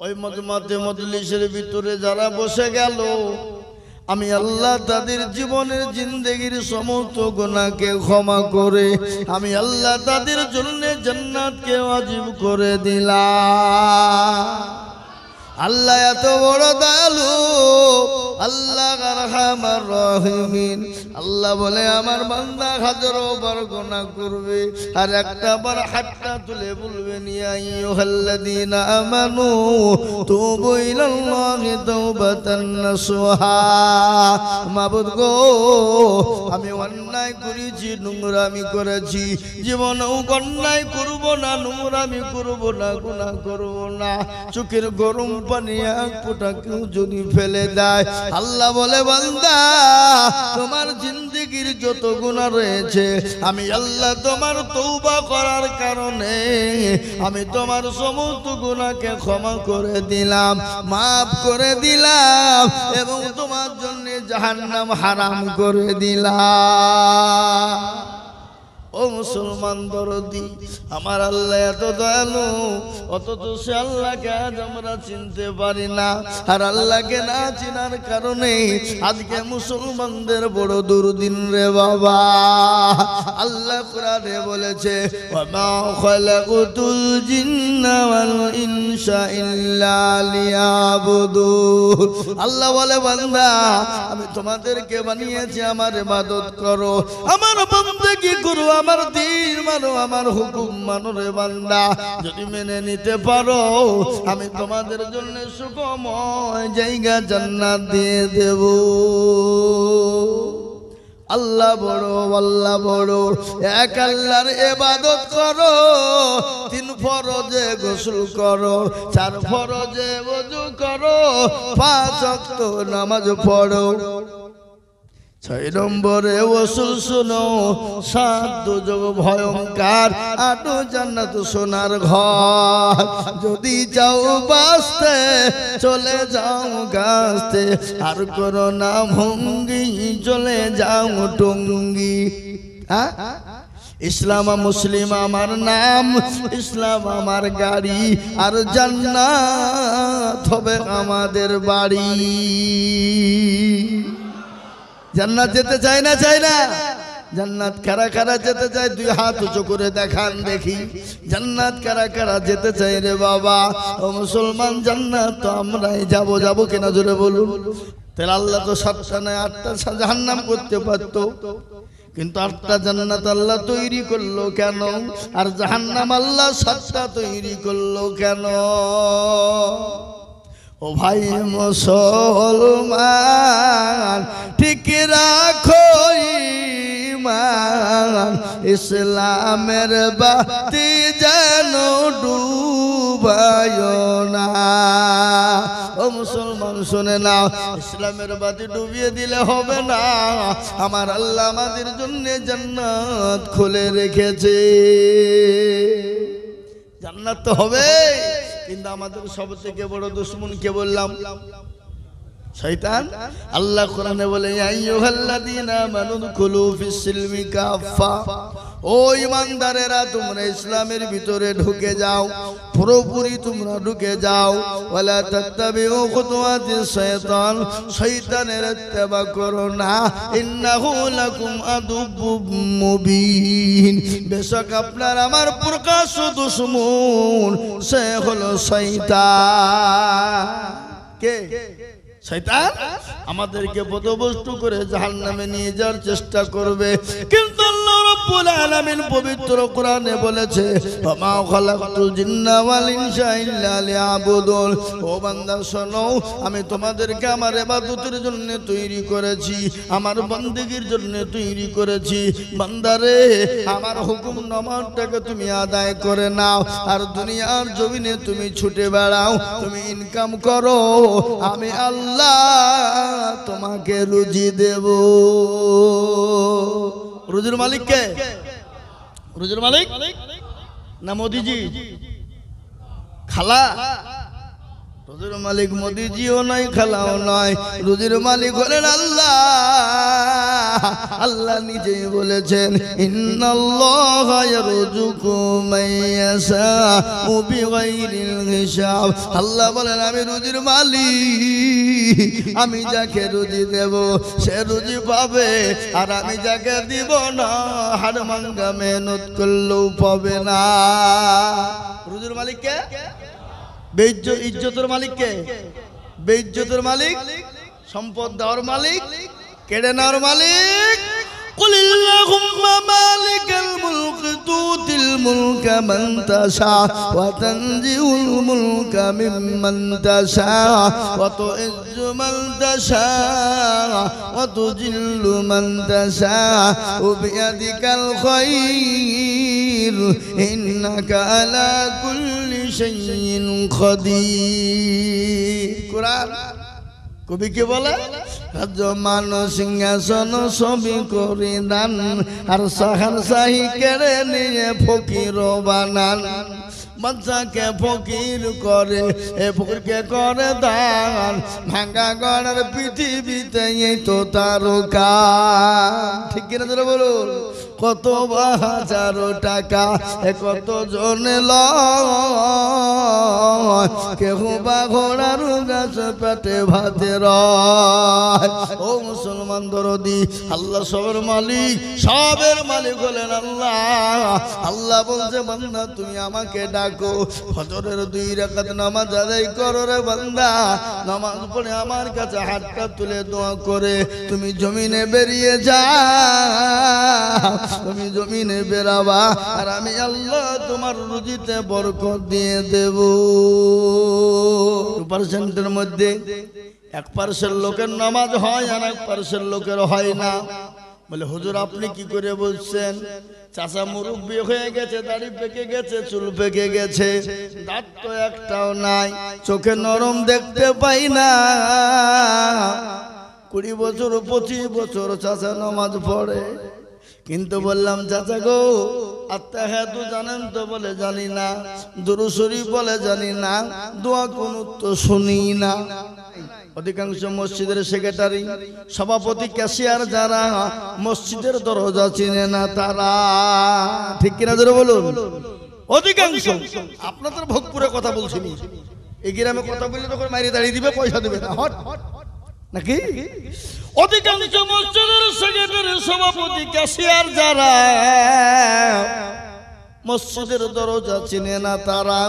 ওই মজলিসের ভিতরে যারা বসে গেল, আমি আল্লাহ তাদের জীবনের জিন্দেগির সমস্ত গুনাহকে ক্ষমা করে আমি আল্লাহ তাদের জন্য জান্নাতকে ওয়াজিব করে দিলাম। আল্লাহ এত বড় দয়ালু, আল্লাহ আরহামার রাহিমিন। আল্লাহ বলে আমার বান্দা হাজারো বার গুনাহ করবে আর একটা বার হাতটা তুলে বলবেন ইয়া আইয়ুহাল্লাযীনা আমানু তুবু ইলাল্লাহি তাওবাতান নাসুহা। মাবুদ গো, আমি অন্যায় করেছি, নোংরামি করেছি, জীবনেও অন্যায় করব না, নোংরামি করব না, গুনাহ করব না। চোখের গরম পানি এক ফোঁটা কেউ যদি ফেলে দেয়, আল্লাহ বলে বান্দা তোমার জিন্দেগির যত গুনাহ রয়েছে আমি আল্লাহ তোমার তওবা করার কারণে আমি তোমার সমস্ত গুনাহকে ক্ষমা করে দিলাম, মাফ করে দিলাম এবং তোমার জন্য জাহান্নাম হারাম করে দিলাম। ও মুসলমান দরদি, আমার আল্লাহ এত দয়ালু, অথচ সে আল্লাহকে আজ আমরা চিনতে পারি না। আর আল্লাহকে না চিনার কারণে আজকে মুসলমানদের বড় দুর্দিন রে বাবা। আল্লাহ কোরআনে বলেছে ওয়া মা খালাকুতুল জিন্না ওয়াল ইনসা ইল্লা লিয়াবুদুন। আল্লাহ বলে বান্দা আমি তোমাদেরকে বানিয়েছি আমার ইবাদত করো, আমার বন্দেগী করো, আমার দিন মানো, আমার হুকুম মানো রে বান্দা। যদি মেনে নিতে পারো আমি তোমাদের জন্য সুখময় জায়গা জান্নাত দিয়ে দেব। আল্লাহ বড়, আল্লাহ বড়। এক আল্লাহর ইবাদত করো, 3 ফরজে গোসল করো, 4 ফরজে ওযু করো, 5 ওয়াক্ত নামাজ পড়ো, 6 নম্বরে ওসুল শুনো, 7 দুজক ভয়ঙ্কর, 8 জান্নাত সোনার ঘর। যদি চাও বাঁচতে চলে যাও গাছতে, আর করো না ভঙ্গি চলে যাও টঙ্গি। ইসলাম মুসলিম আমার নাম, ইসলাম আমার গাড়ি, আর জান্নাত হবে আমাদের বাড়ি। জান্নাত যেতে চায় না, চায় না? জান্নাত কারা কারা যেতে চায়? 2 হাত উঁচু করে দেখান দেখি। জান্নাত কারা কারা যেতে চায় রে বাবা? ও মুসলমান, জান্নাত তো আমরাই যাবো, যাবো কিনা জোরে বলুন। তাহলে আল্লাহ তো 7টা নয় 8টা জাহান্নাম করতে পারতো, কিন্তু 8টা জান্নাত আল্লাহ তৈরি করলো কেন? আর জাহান্নাম আল্লাহ 7টা তৈরি করলো কেন? ও ভাই মুসলমান, ঠিক রাখো ঈমান, ইসলামের বাতি যেন ডুবায়ো না। ও মুসলমান শুনে নাও, ইসলামের বাতি ডুবিয়ে দিলে হবে না। আমার আল্লাহ আমাদের জন্য জান্নাত খুলে রেখেছে। জান্নাত তো হবে, কিন্তু আমাদের সবথেকে বড় দুশমন কে বললাম? শয়তান। আল্লাহ কোরআনে বলে ইয়া আইয়ুহাল্লাযীনা আমানু দুখুলু ফিস সিলমি কাফা। ও ঈমানদারেরা, তোমরা ইসলামের ভিতরে ঢুকে যাও, পুরোপুরি তোমরা ঢুকে যাও। ওয়ালা তাত্তাবিউ খুতুওয়াতিশ শাইতান, শয়তানের ইত্তেবা করো না। ইন্নাহু লাকুম আদুব্বুম মুবিন, বেশক আপনার আমার প্রকাশ্য দুশমন সে হলো শয়তান। কে? শয়তান। আমাদেরকে পথভ্রষ্ট করে জাহান্নামে নিয়ে যাওয়ার চেষ্টা করবে, কিন্তু আল্লাহ রাব্বুল আলামিন পবিত্র কোরআনে বলেছে ওমা খালাকতুল জিন্না ওয়াল ইনসা ইল্লা লিয়াবুদুন। ও বান্দা শোনো, আমি তোমাদেরকে আমার ইবাদতের জন্য তৈরি করেছি, আমার বন্দেগীর জন্য তৈরি করেছি। বান্দারে, আমার হুকুম নামাজটাকে তুমি আদায় করে নাও, আর দুনিয়ার জমিনে তুমি ছুটে বেড়াও, তুমি ইনকাম করো, আমি আল্লাহ তোমাকে রুজি দেব। রুজির মালিক কে? রুজির মালিক না মোদিজি? খালা রুজির মালিক মোদিজিও নয়, খালাও নয়, রুজির মালিক হলেন আল্লাহ। আল্লাহ নিজেই বলেছেন, ইন্নাল্লাহা ইয়ারযুকু মান ইয়াশাউ বিগাইরিল হিসাব। আল্লাহ বলেন আমি রুজির মালিক, আমি যাকে রুজি দেব সে রুজি পাবে, আর আমি যাকে দিব না হাড় ভাঙা মেহনত করলেও পাবে না। রুজির মালিক কে? ইজ্জতের মালিক কে? বেইজ্জতের মালিক, সম্পদ দেওয়ার মালিক, কেড়ে নেওয়ার মালিক। قل اللهم مالك الملك تؤتي الملك من تشاء وتنزع الملك ممن تشاء وتعز من تشاء وتذل من تشاء وبيدك الخير إنك على كل شيء قدير। কুরআন কবি কে বলে? রাজমান সিংহাসন সবই করে দান, আর সাহার শাহী কেড়ে নিয়ে ফকির বানান। বাচ্চাকে ফকির করে, এ ফকিরকে করে দান, ভাঙ্গা গড়ার পৃথিবীতে এই তো তার কাজ। ঠিক কিনা ধরে বলুন? কত হাজারো টাকা কত জনে লয়, কেহ বা ঘোড়ার গাছ পেটে ভাতে রয়। ও মুসলমান দরদি, আল্লাহ সবের মালিক, সবের মালিক হলেন আল্লাহ। আল্লাহ বলছে বান্দা তুমি আমাকে ডাকো, ফজরের 2 রাকাত নামাজ আদায় করো রে বান্দা। নামাজ পড়ে আমার কাছে হাতটা তুলে দোয়া করে তুমি জমিনে বেরিয়ে যাও, তুমি জমিনে বেরাবা, আর আমি আল্লাহ তোমার রুজিতে বরকত দিয়ে দেব। 2% মধ্যে 1% লোকের নামাজ হয় আর 1% লোকের হয় না। বলে হুজুর আপনি কি করে বলছেন? চাচা মুরব্বি হয়ে গেছে, দাড়ি পেকে গেছে, চুল পেকে গেছে, দাঁত তো একটাও নাই, চোখে নরম দেখতে পাই না। 20 বছর 25 বছর চাচা নামাজ পড়ে, কিন্তু বললাম চাচা গো আত্তাহিয়াতু জানেন তো? বলে জানি না। দুরূদ শরীফ বলে জানি না। দোয়া কুনুত তো শুনি না। অধিকাংশ মসজিদের সেক্রেটারি, সভাপতি, ক্যাশিয়ার যারা মসজিদের দরজা চিনে না তারা। ঠিক কিনা ধরে বলুন? অধিকাংশ। আপনাদের ভোগপুরে কথা বলছি, এই গ্রামে কথা বললে তখন মাইরে দাঁড়িয়ে দিবে, পয়সা দেবে না, হট নাকি? অধিকাংশ মসজিদের সেক্রেটারি, সভাপতি, ক্যাশিয়ার যারা মসজিদের দরজা চিনে না তারা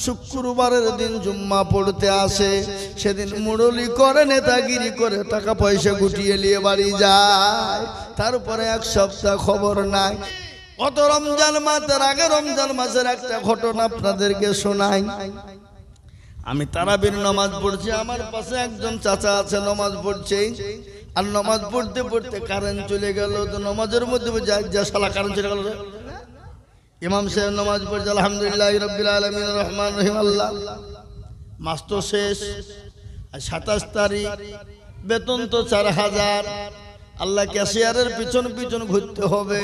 শুক্রবারের দিন জুম্মা পড়তে আসে, সেদিন মুরলি করে, নেতাগিরি করে, টাকা পয়সা গুটিয়ে নিয়ে বাড়ি যায়। তারপরে 1 সপ্তাহ খবর নাই। গত রমজান মাসের আগে রমজান মাসের একটা ঘটনা আপনাদেরকে শোনাই। আমি তারাবির নামাজ পড়ছি, আমার পাশে একজন চাচা আছে নামাজ পড়ছে, আর নামাজ পড়তে পড়তে কারেন্ট চলে গেল। তো নামাজের মধ্যে যা শালা কারেন্ট চলে গেল। ইমাম সাহেব নামাজ পড়ছে আলহামদুলিল্লাহ রাব্বিল আলামিন রহমান রহিম আল্লাহ। মাস তো শেষ, 27 তারিখ, বেতন তো 4000। আল্লাহ ক্যাশিয়ারের পিছন পিছন ঘুরতে হবে।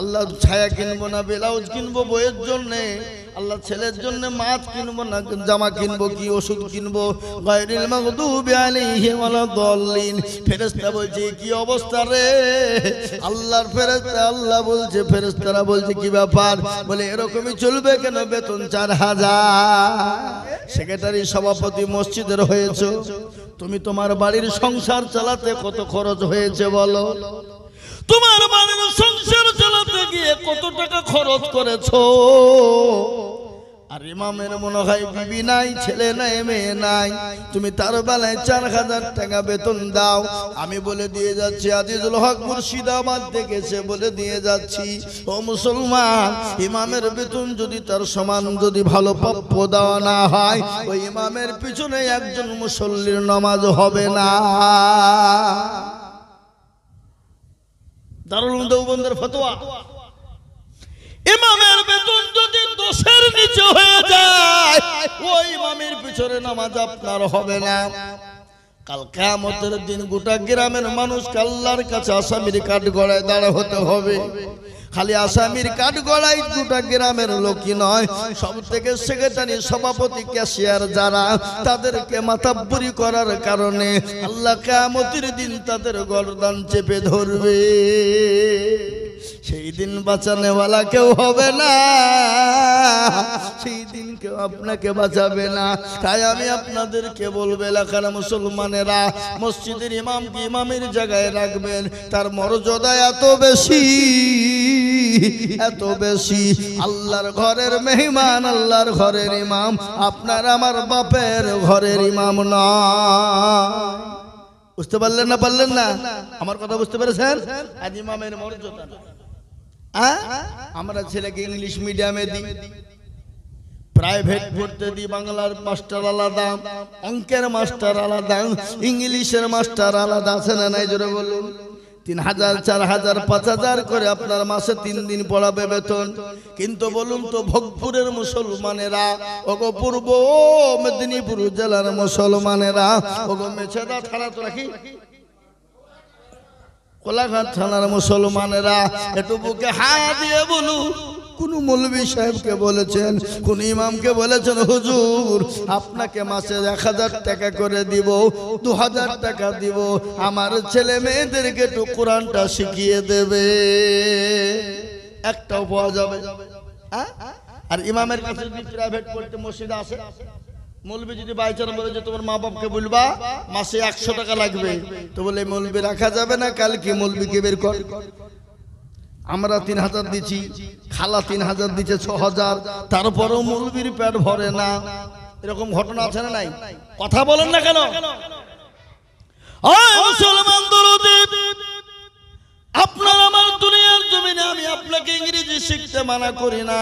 আল্লাহ ছায়া কিনবো না, ব্লাউজ কিনবো বইয়ের জন্যে, আল্লাহ ছেলের জন্য মাছ কিনবো না, জামা কিনবো কি, ওষুধ কিনবো। গায়রিল মাগদুবি আলাইহিম ওয়ালাদ-দাল্লিন। ফেরেশতা বলছে কি অবস্থা রে? আল্লাহর ফেরেশতা, আল্লাহ বলছে, ফেরেশতারা বলছে কি ব্যাপার? বলে এরকমই চলবে কেন? বেতন 4000। সেক্রেটারি, সভাপতি মসজিদের হয়েছে, তুমি তোমার বাড়ির সংসার চালাতে কত খরচ হয়েছে বলো? তোমার বাড়ির সংসার চালাতে গিয়ে কত টাকা খরচ করেছো? আর ইমামের মনে হয় বিবি নাই, ছেলে নাই, মেয়ে নাই, তুমি তার বেলায় 4000 টাকা বেতন দাও। আমি বলে দিয়ে যাচ্ছি, আজিজুল হক মুর্শিদাবাদ থেকে সে বলে দিয়ে যাচ্ছি, ও মুসলমান, ইমামের বেতন যদি তার সমান যদি ভালো প্রাপ্য দেওয়া না হয়, ওই ইমামের পিছনে একজন মুসল্লির নামাজ হবে না। দারুল উলুম দেওবন্দের ফতোয়া। ইমামের বেতন যদি 10-এর নিচে হয়ে যায়, ওই ইমামের পিছনে নামাজ আপনার হবে না। কাল কিয়ামতের দিন গোটা গ্রামের মানুষ আল্লাহর কাছে আসামির কাঠগড়ায় দাঁড়া হতে হবে। খালি আসামির কাঠগড়াই গোটা গ্রামের লোকই নয়, সব থেকে সেক্রেটারি সভাপতি ক্যাশিয়ার যারা, তাদেরকে মাতাব্বরি করার কারণে আল্লাহ কিয়ামতের দিন তাদের গর্দান চেপে ধরবে। সেই দিন বাঁচানেওয়ালা কেউ হবে না, সেই দিন কেউ আপনাকে বাঁচাবে না। তাই আমি আপনাদেরকে বলবো, এলাকার মুসলমানেরা মসজিদের ইমামকে ইমামের জায়গায় রাখবেন। তার মর্যাদা এত বেশি, এত বেশি। আল্লাহর ঘরের মেহমান, আল্লাহর ঘরের ইমাম আপনার আমার বাপের ঘরের ইমাম না। বুঝতে পারলেন না? পারলেন না? আমার কথা বুঝতে পেরেছেন? আজ ইমামের মর্যাদা। আমরা ছেলেকে ইংলিশ মিডিয়ামে দিই, প্রাইভেট পড়তে দিই, বাংলার মাস্টার আলাদা, অঙ্কের মাস্টার আলাদা, ইংলিশের মাস্টার আলাদা, আছে না নাই? জোরে বলুন। 3000, 4000, 5000 করে আপনার মাসে 3 দিন পড়াবে বেতন। কিন্তু বলুন তো ভোগপুরের মুসলমানেরা, ওগো পূর্ব মেদিনীপুর জেলার মুসলমানেরা, ওগো মেছেদা থানা তো রাখি কোলাঘাট থানার মুসলমানেরা, একটু বুকে হাত দিয়ে বলুন, কোন মৌলভী সাহেবকে বলেছেন, কোন ইমামকে বলেছেন হুজুর আপনাকে মাসে 1000 টাকা করে দিব, 2000 টাকা দিব, আমার ছেলে মেয়েদেরকে একটু কোরআনটা শিখিয়ে দেবে? একটাও পাওয়া যাবে? আর ইমামের কাছে যদি প্রাইভেট পড়তে মসজিদে আসে, মৌলবী যদি বাইচার বলে যে তোমার মা বাপকে বলবা মাসে 100 টাকা লাগবে, তো বলে মৌলবী রাখা যাবে না, কালকে মৌলবীকে বের কর। আমরা 3000 দিচ্ছি, খালা 3000 দিচ্ছে 6000, তারপরেও মৌলবীর পেট ভরে না। এরকম ঘটনা আছে না নাই? কথা বলেন না কেন? মুসলমান দরদি, আপনার আমার দুনিয়ার জমিনে আমি আপনাকে ইংরেজি শিখতে মানা করি না,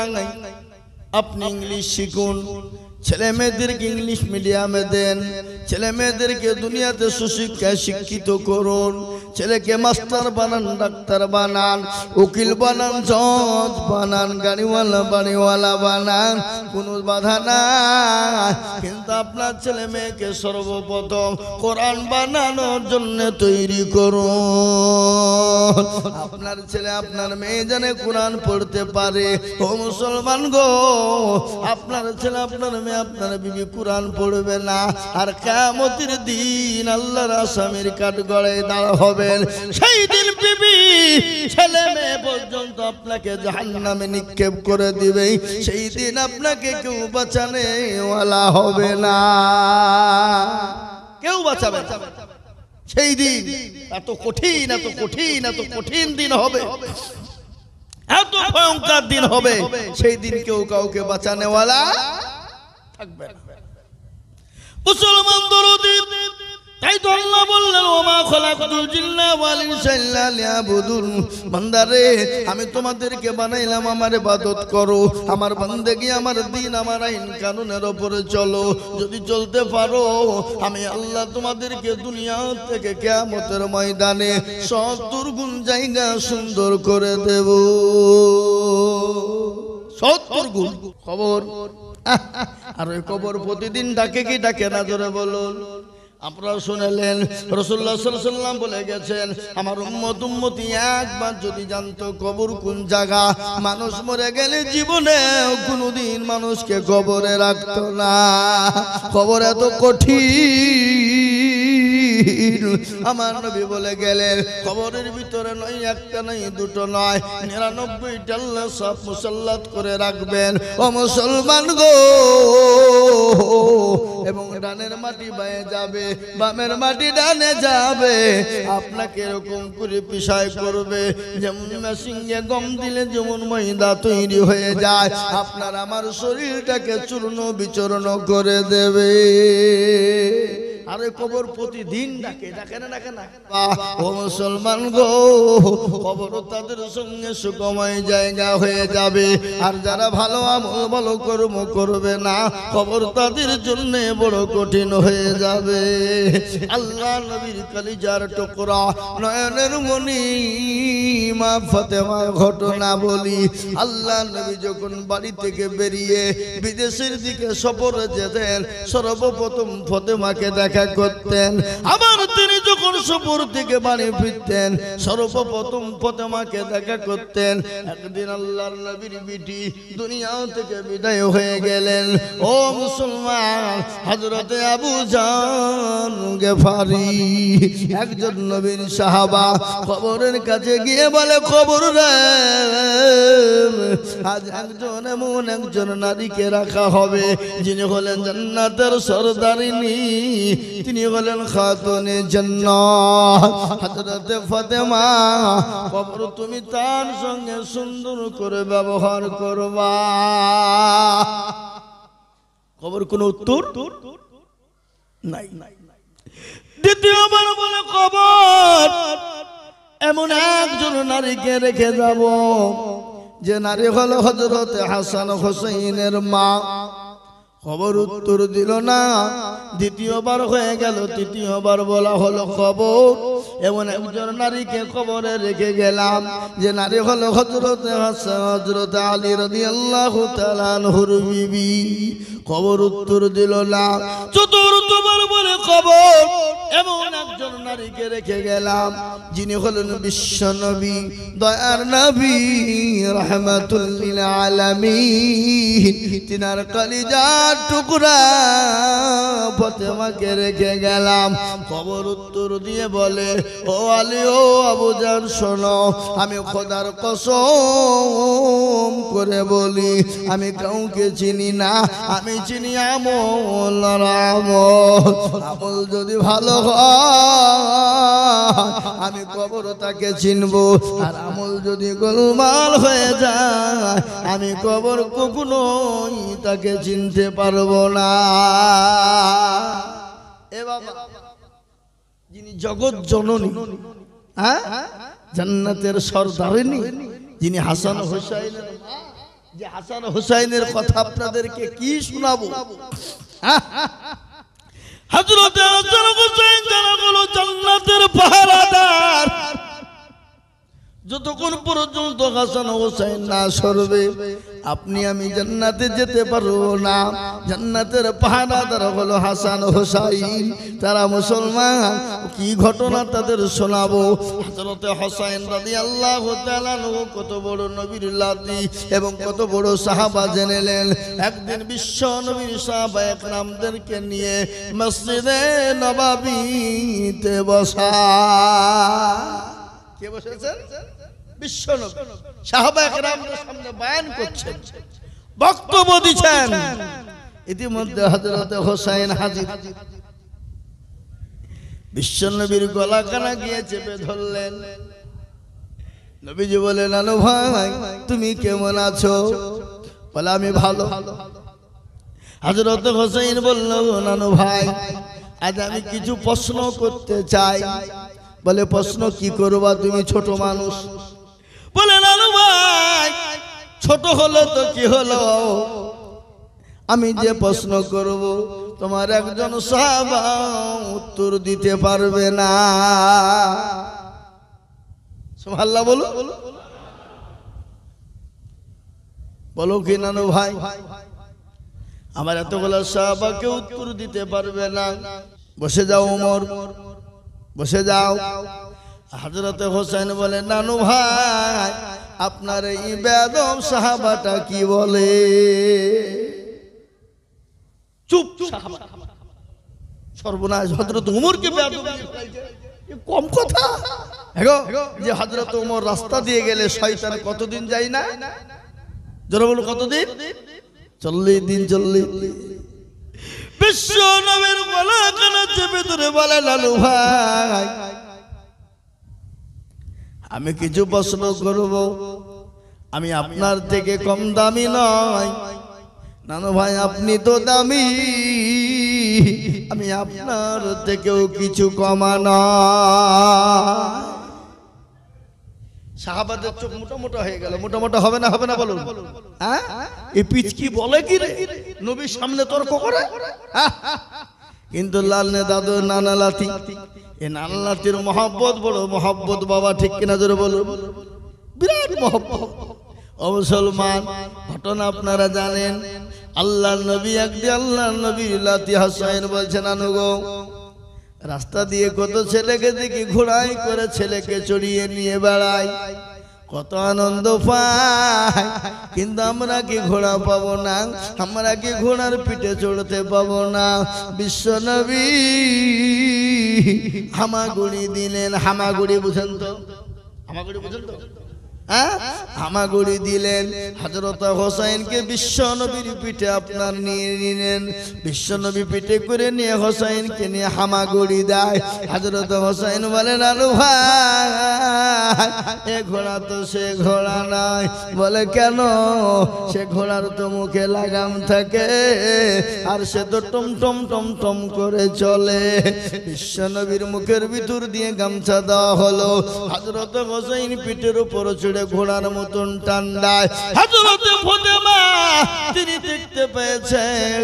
আপনি ইংলিশ শিখুন, ছেলে মেয়েদেরকে ইংলিশ মিডিয়ামে দেন, ছেলে মেয়েদেরকে দুনিয়াতে সুশিক্ষায় শিক্ষিত করুন, ছেলেকে মাস্টার বানান, ডাক্তার বানান, উকিল বানান, জজ বানান, গাড়িওয়ালা বাড়িওয়ালা বানান, কোনো বাধা নাই। কিন্তু আপনার ছেলে মেয়েকে সর্বপ্রথম কোরআন বানানোর জন্য তৈরি করুন। আপনার ছেলে আপনার মেয়ে যেন কোরআন পড়তে পারে। ও মুসলমান গো, আপনার ছেলে আপনার মেয়ে আপনার বিবি কোরআন পড়বে না, আর কিয়ামতের দিন আল্লাহর আসামির কাঠগড়ায় দাঁড়া হবেন। সেই দিন বিবি ছেলে মেয়ে পর্যন্ত আপনাকে জাহান্নামে নিক্ষেপ করে দিবে। সেই দিন আপনাকে কেউ বাঁচানে ওয়ালা হবে না, কেউ বাঁচাবে না। সেই দিন এত কঠিন, এত কঠিন, এত কঠিন দিন হবে, এত ভয়ঙ্কর দিন হবে। সেই দিন কেউ কাউকে বাঁচানে ওয়ালা থাকবে না। মুসলমান দরদি, তাই তো আল্লাহ বললেন ওমা খলাকতুল জিন্না ওয়াল ইনসা ইল্লা লিয়াবুদুন। বান্দারে আমি তোমাদেরকে বানাইলাম আমার ইবাদত করো, আমার বান্দেগি, আমার দ্বীন, আমার আইন কানুনের উপরে চলো। যদি চলতে পারো আমি আল্লাহ তোমাদেরকে দুনিয়া থেকে কিয়ামতের ময়দানে 70 গুণ জায়গা সুন্দর করে দেব। 70 গুণ খবর। আর ওই কবর প্রতিদিন ডাকে কি ডাকে না? জোরে বলুন। আপনারা শুনলেন রাসূলুল্লাহ সাল্লাল্লাহু আলাইহি ওয়াসাল্লাম বলে গেছেন, আমার উম্মতি একবার যদি জানতো কবর কোন জায়গা, মানুষ মরে গেলে জীবনে কোনোদিন মানুষকে কবরে রাখতো না। কবর এত কঠিন। আমার নবী বলে গেলেন, কবরের ভিতরে নয় একটা নয় দুটো নয়, 99টা আল্লাহ সব মুসাল্লাত করে রাখবেন। ও মুসলমান গো, এবং ডানের মাটি বায়ে যাবে, বামের মাটি ডানে যাবে। আপনাকে এরকম করে পিছায় করবে, যেমন মেশিনে গম দিলে যেমন ময়দা তৈরি হয়ে যায়, আপনার আমার শরীরটাকে চূর্ণ বিচূর্ণ করে দেবে। আরে কবর প্রতিদিন ডাকে, ডাকে না? ডাকে না? ও মুসলমান গো, কবর তাদের সঙ্গে সুখময় জায়গা হয়ে যাবে। আর যারা ভালো আমল ভালো কর্ম করবে না, কবর তাদের জন্য বড় কঠিন হয়ে যাবে। আল্লাহ নবীর কলিজার টুকরা, নয়নের মণি মা ফাতেমার ঘটনা বলি। আল্লাহ নবী যখন বাড়ি থেকে বেরিয়ে বিদেশের দিকে সফরে যেতেন, সর্বপ্রথম ফাতেমাকে দেখা করতেন। আবার তিনি যখন সফর থেকে বাড়ি ফিরতেন সর্বপ্রথম ফাতেমাকে দেখা করতেন। একদিন আল্লাহর নবীর বিটি দুনিয়া থেকে বিদায় হয়ে গেলেন। ও মুসলমান, হযরতে আবু জান গেফারি একজন নবীর সাহাবা কবরের কাছে গিয়ে বলে, কবর রে, আজ এমন একজন নারীকে রাখা হবে যিনি হলেন জান্নাতের সরদারিনী, তিনি হলেন খাতুনে জান্নাত হযরতে ফাতেমা। কবর তুমি তার সঙ্গে সুন্দর করে ব্যবহার করবা। কবর কোন উত্তর নাই। দ্বিতীয়বার বলে, কবর এমন একজন নারীকে রেখে যাব যে নারী হলো হযরতে হাসান হোসেনের মা। খবর উত্তর দিল না। দ্বিতীয়বার হয়ে গেল, তৃতীয়বার বলা হলো কবর এমন একজন নারীকে কবরে রেখে গেলাম যে নারী হলো হযরতে হাসান হযরতে আলী রাদিয়াল্লাহু তাআলা আনহুর বিবি। খবর উত্তর দিল না। চতুর্থবার বলে, কবর এমন একজন নারীকে রেখে গেলাম যিনি হলেন বিশ্ব নবী, দয়ার নবী, রাহমাতুল লিল আলামিন, তিনার কলিজার টুকরা ফাতেমাকে রেখে গেলাম। খবর উত্তর দিয়ে বলে, ও আলী, ও আবু জান, শোনো, আমি খোদার কসম করে বলি আমি কাউকে চিনি না, আমি চিনি আমল। আমল যদি ভালো আমি কবর তাকে চিনবো, আর আমল যদি গোলমাল হয়ে যায় আমি কবর কখনোই তাকে চিনতে পারবো না। এ বাবা, যিনি জগৎ জননী, জান্নাতের সরদারিনী, যিনি হাসান হোসাইনের, যে হাসান হোসাইনের কথা আপনাদেরকে কি শোনাবো। হযরতে হাসান হোসেন যারা হলো জান্নাতের পাহারাদার, যতক্ষণ পর্যন্ত হাসান হোসেন না সরবে আপনি আমি জান্নাতে যেতে পারবো না। জান্নাতের পাহারাদার হলো হাসান হোসাইন। তারা মুসলমান, কি ঘটনা তাদের শোনাবো। হযরতে হোসেন রাদিয়াল্লাহু তাআলা আনহু কত বড় নবীর লাতি এবং কত বড় সাহাবা জেনেলেন। একদিন বিশ্ব নবীর সাহাবা একরামদেরকে নিয়ে মসজিদে নববীতে বসা। কে বসেছেন? বিশ্ব নবী সাহাবা একরামদের সামনে বয়ান করছেন, বক্তব্য দিচ্ছেন। ইতিমধ্যে হযরতে হোসেন হাজির। বিশ্ব নবীর গলা কানা গিয়ে চেপে ধরলেন। নবীজি বলে, নানু ভাই তুমি কেমন আছো? বলে, আমি ভালো। হযরতে হোসেন বলল, নানু ভাই আজ আমি কিছু প্রশ্ন করতে চাই। বলে, প্রশ্ন কি করবা? তুমি ছোট মানুষ। বলে, নানু ভাই ছোট হলো তো কি হলো, আমি যে প্রশ্ন করব তোমার একজন সাহাবা উত্তর দিতে পারবে না। সুবহানাল্লাহ বলো, বলো কি নানু ভাই, আমার এতগুলো সাহাবাকে উত্তর দিতে পারবে না। বসে যাও ওমর, বসে যাও। হযরতে হোসেন বলে, নানু ভাই আপনার এই বেদম সাহাবাটা কি বলে? চুপ, সর্বনাশ। হযরত ওমরকে বেদম কম কথা। যে হযরত ওমর রাস্তা দিয়ে গেলে শয়তান কতদিন যায় না? জোরে বলো, কতদিন? 40 দিন। 40 বিশ্ব নবীর গলা কানা চেপে ধরে বলে, নানু ভাই আমি কিছু প্রশ্ন করব, আমি আপনার থেকে কম দামি নয়। নানু ভাই আপনি তো দামি, আমি আপনার থেকেও কিছু কমা নয়। সাহাবাদের চোখ মোটা মোটা হয়ে গেল। মোটা মোটা হবে না? হবে না বলুন। হ্যাঁ, এই পিচকি বলে কি রে, নবীর সামনে তর্ক করে? কিন্তু লালনে দাদু নানা লাতি, এই নানা লাতির মহব্বত বড় মহব্বত বাবা, ঠিক কিনা জোরে বলুন? বিরাট মহব্বত। ও মুসলমান, ঘটনা আপনারা জানেন। আল্লাহর নবী একদিন আল্লাহর নবী লাতি হাসাইন বলছেন, নানু গো রাস্তা দিয়ে কত ছেলেকে দেখি ঘোড়ায় করে ছেলেকে চড়িয়ে নিয়ে বেড়ায়, কত আনন্দ পায়, কিন্তু আমরা কি ঘোড়া পাবো না? আমরা কি ঘোড়ার পিঠে চড়তে পাবো না? বিশ্বনবী হামাগুড়ি দিলেন। হামাগুড়ি বুঝেন তো? হামাগুড়ি বুঝেন তো? হামাগুড়ি দিলেন। হযরত হোসেনকে বিশ্বনবীর পিঠে আপনার নিয়ে নিলেন। বিশ্বনবী পিঠে করে নিয়ে হোসেনকে নিয়ে হামাগুড়ি দেয়। হযরত হোসেন বলেন, আলু ভাই এ ঘোড়া তো সে ঘোড়া নাই। বলে কেন? সে ঘোড়ার তো মুখে লাগাম থাকে, আর সে তো টম টম টম টম করে চলে। বিশ্বনবীর মুখের ভিতর দিয়ে গামছা দেওয়া হলো। হযরত হোসেন পিঠের উপর চড়ে ঘোড়ার মতন টান্ডায় হযরত ফাতেমা তিনি দেখতে পেয়েছেন।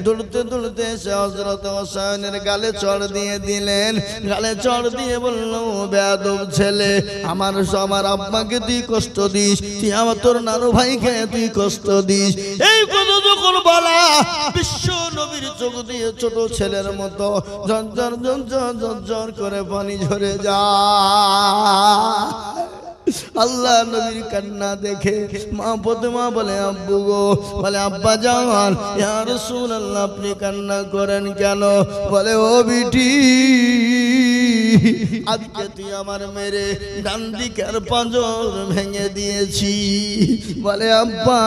দৌড়তে দৌড়তে এসে হযরত হোসেনের গালে চড় দিয়ে দিলেন। গালে চড় দিয়ে বলল, বেয়াদব ছেলে, আমার আব্বাকে তুই কষ্ট দিস, তুই আমার তোর নানু ভাইকে তুই কষ্ট দিস। এই কথা যখন বলা, বিশ্ব নবীর চোখ দিয়ে ছোট ছেলের মতো ঝরঝর ঝরঝর ঝরঝর করে পানি ঝরে যায়। আল্লাহ নবীর কান্না দেখে মা ফাতেমা বলে, আব্বু গো, বলে আব্বা জান, ইয়া রাসূলুল্লাহ আপনি কান্না করেন কেন? বলে, ও বিটি, আজকে তুই আমার মেরে ডান দিকের পাঁজর ভেঙে দিয়েছি। বলে, আব্বা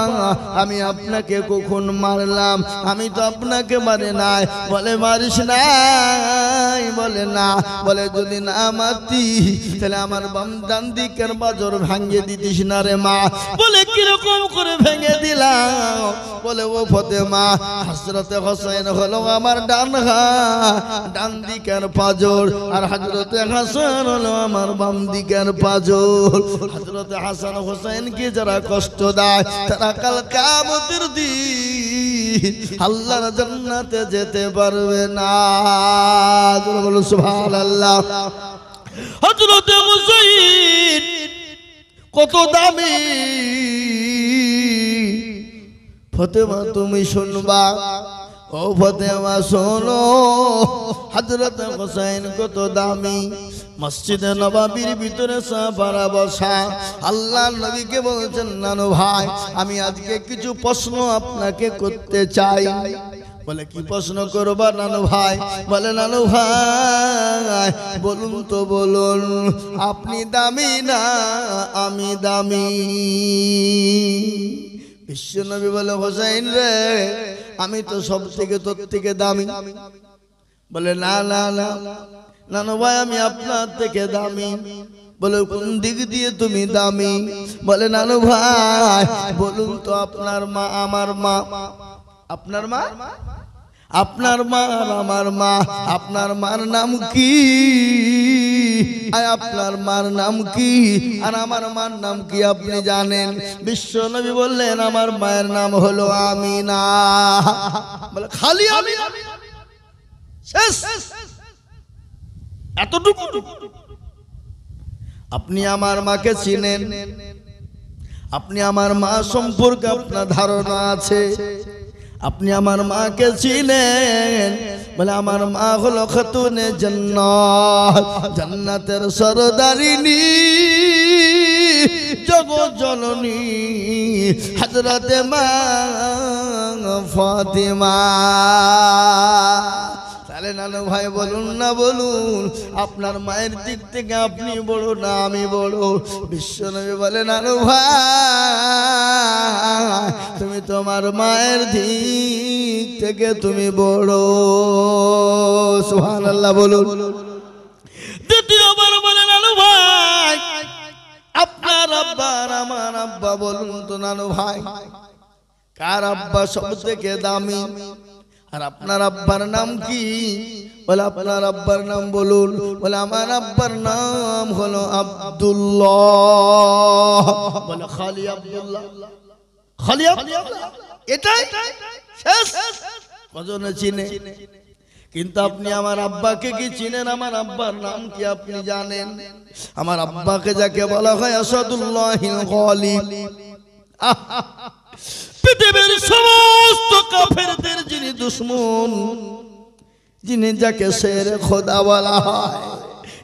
আমি আপনাকে কখন মারলাম? আমি তো আপনাকে মারে নাই। বলে, মারিস নাই? বলে, না। বলে, যদি না মারতি তাহলে আমার বাম ডান দিকের পাঁজর ভেঙে দিতিস না রে মা। বলে, কিরকম করে ভেঙে দিলাম? বলে, ও ফাতেমা, হযরত হোসেন হলো আমার ডান দিকের পাঁজর, আর হযরত হাসান হলো আমার বাম দিকের পাঁজর। হযরত হাসান হোসেনকে যারা কষ্ট দেয় তারা কাল কিয়ামতের দিন আল্লাহর জান্নাতে যেতে পারবে না। বলো সুবহানাল্লাহ। হযরত হুসাইন কত দামি, ফাতেমা তুমি শুনবা, ও ফাতেমা শোনো, হযরত হোসেন কত দামি। মসজিদে নববীর ভিতরে সাহাবারা বসা, আল্লাহর নবীকে বলছেন, নানু ভাই আমি আজকে কিছু প্রশ্ন আপনাকে করতে চাই। বলে, কি প্রশ্ন করবা নানু ভাই? বলে, নানু ভাই বলুন তো বলুন, আপনি দামি না আমি দামি? বিশ্বনবী বলে, হোসেন রে, আমি তো সব থেকে তোর থেকে দামি। বলে, না না না নানু ভাই আমি আপনার থেকে দামি। বলে, কোন দিক দিয়ে তুমি দামি? বলে, নানু ভাই বলুন তো, আপনার মা আমার মা, আপনার মা আপনার মা আর আমার মা, আপনার মার নাম কি? আপনার মার নাম কি আর আমার মার নাম কি আপনি জানেন? বিশ্বনবী বললেন, আমার মায়ের নাম হলো আমিনা। বলে, খালি আমিনা? শেষ এতটুকু? আপনি আমার মাকে চিনেন? আপনি আমার মা সম্পর্কে আপনার ধারণা আছে? আপনি আমার মাকে চিনেন? বলে, আমার মা হলো খাতুনে জান্নাত, জান্নাতের সরদারিনী, জগৎ জননী হযরতে মা ফাতেমা। তাহলে নানু ভাই বলুন না বলুন, আপনার মায়ের দিক থেকে আপনি বড় না আমি বড়? বিশ্বনবী বলে, নানু ভাই তুমি তোমার মায়ের দিক থেকে তুমি বড়। সুবহানাল্লাহ বলুন। দ্বিতীয়বার বলে, নানু ভাই আপনার আব্বা আর আমার আব্বা বলুন তো নানু ভাই, কার আব্বা সব থেকে দামি আর আপনার আব্বার নাম কি? বলে, আপনার আব্বার নাম বলুন। বলে, আমার আব্বার নাম হলো আব্দুল্লাহ। বলে, খালি আব্দুল্লাহ? খালি আব্দুল্লাহ এটাই শেষ? কজনে চিনে? কিন্তু আপনি আমার আব্বাকে কি চিনেন? আমার আব্বার নাম কি আপনি জানেন? আমার আব্বাকে যাকে বলা হয় আসাদুল্লাহিল গালিব, পৃথিবীর সমস্ত কাফেরদের যিনি দুশমন, যিনি যাকে শের খোদা বলা হয়,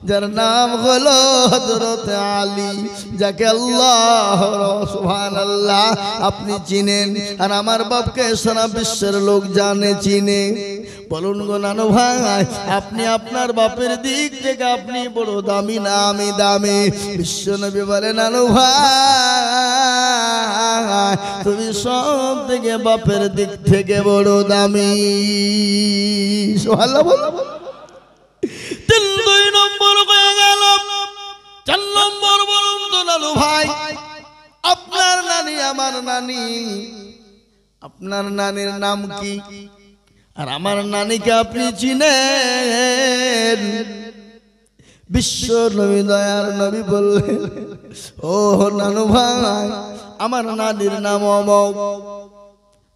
যার নাম হলো হযরত আলী, যাকে আল্লাহ সুবহানাল্লাহ আপনি চিনেন, আর আমার বাপকে সারা বিশ্বের লোক জানে চিনে। বলুন গো নানু ভাই, আপনি আপনার বাপের দিক থেকে আপনি বড় দামি না আমি দামি? বিশ্বনবী বলে নানু ভাই তুমি সব থেকে বাপের দিক থেকে বড় দামি। সুবহানাল্লাহ বলো। 2 নম্বর হয়ে গেল। 4 নম্বর বলুন তো নানু ভাই, আপনার নানি আমার নানি, আপনার নানির নাম কি? আর আমার নানিকে আপনি চিনেন? বিশ্ব নবী দয়ার নবী বললেন, ও নানু ভাই আমার নানির নাম অমক।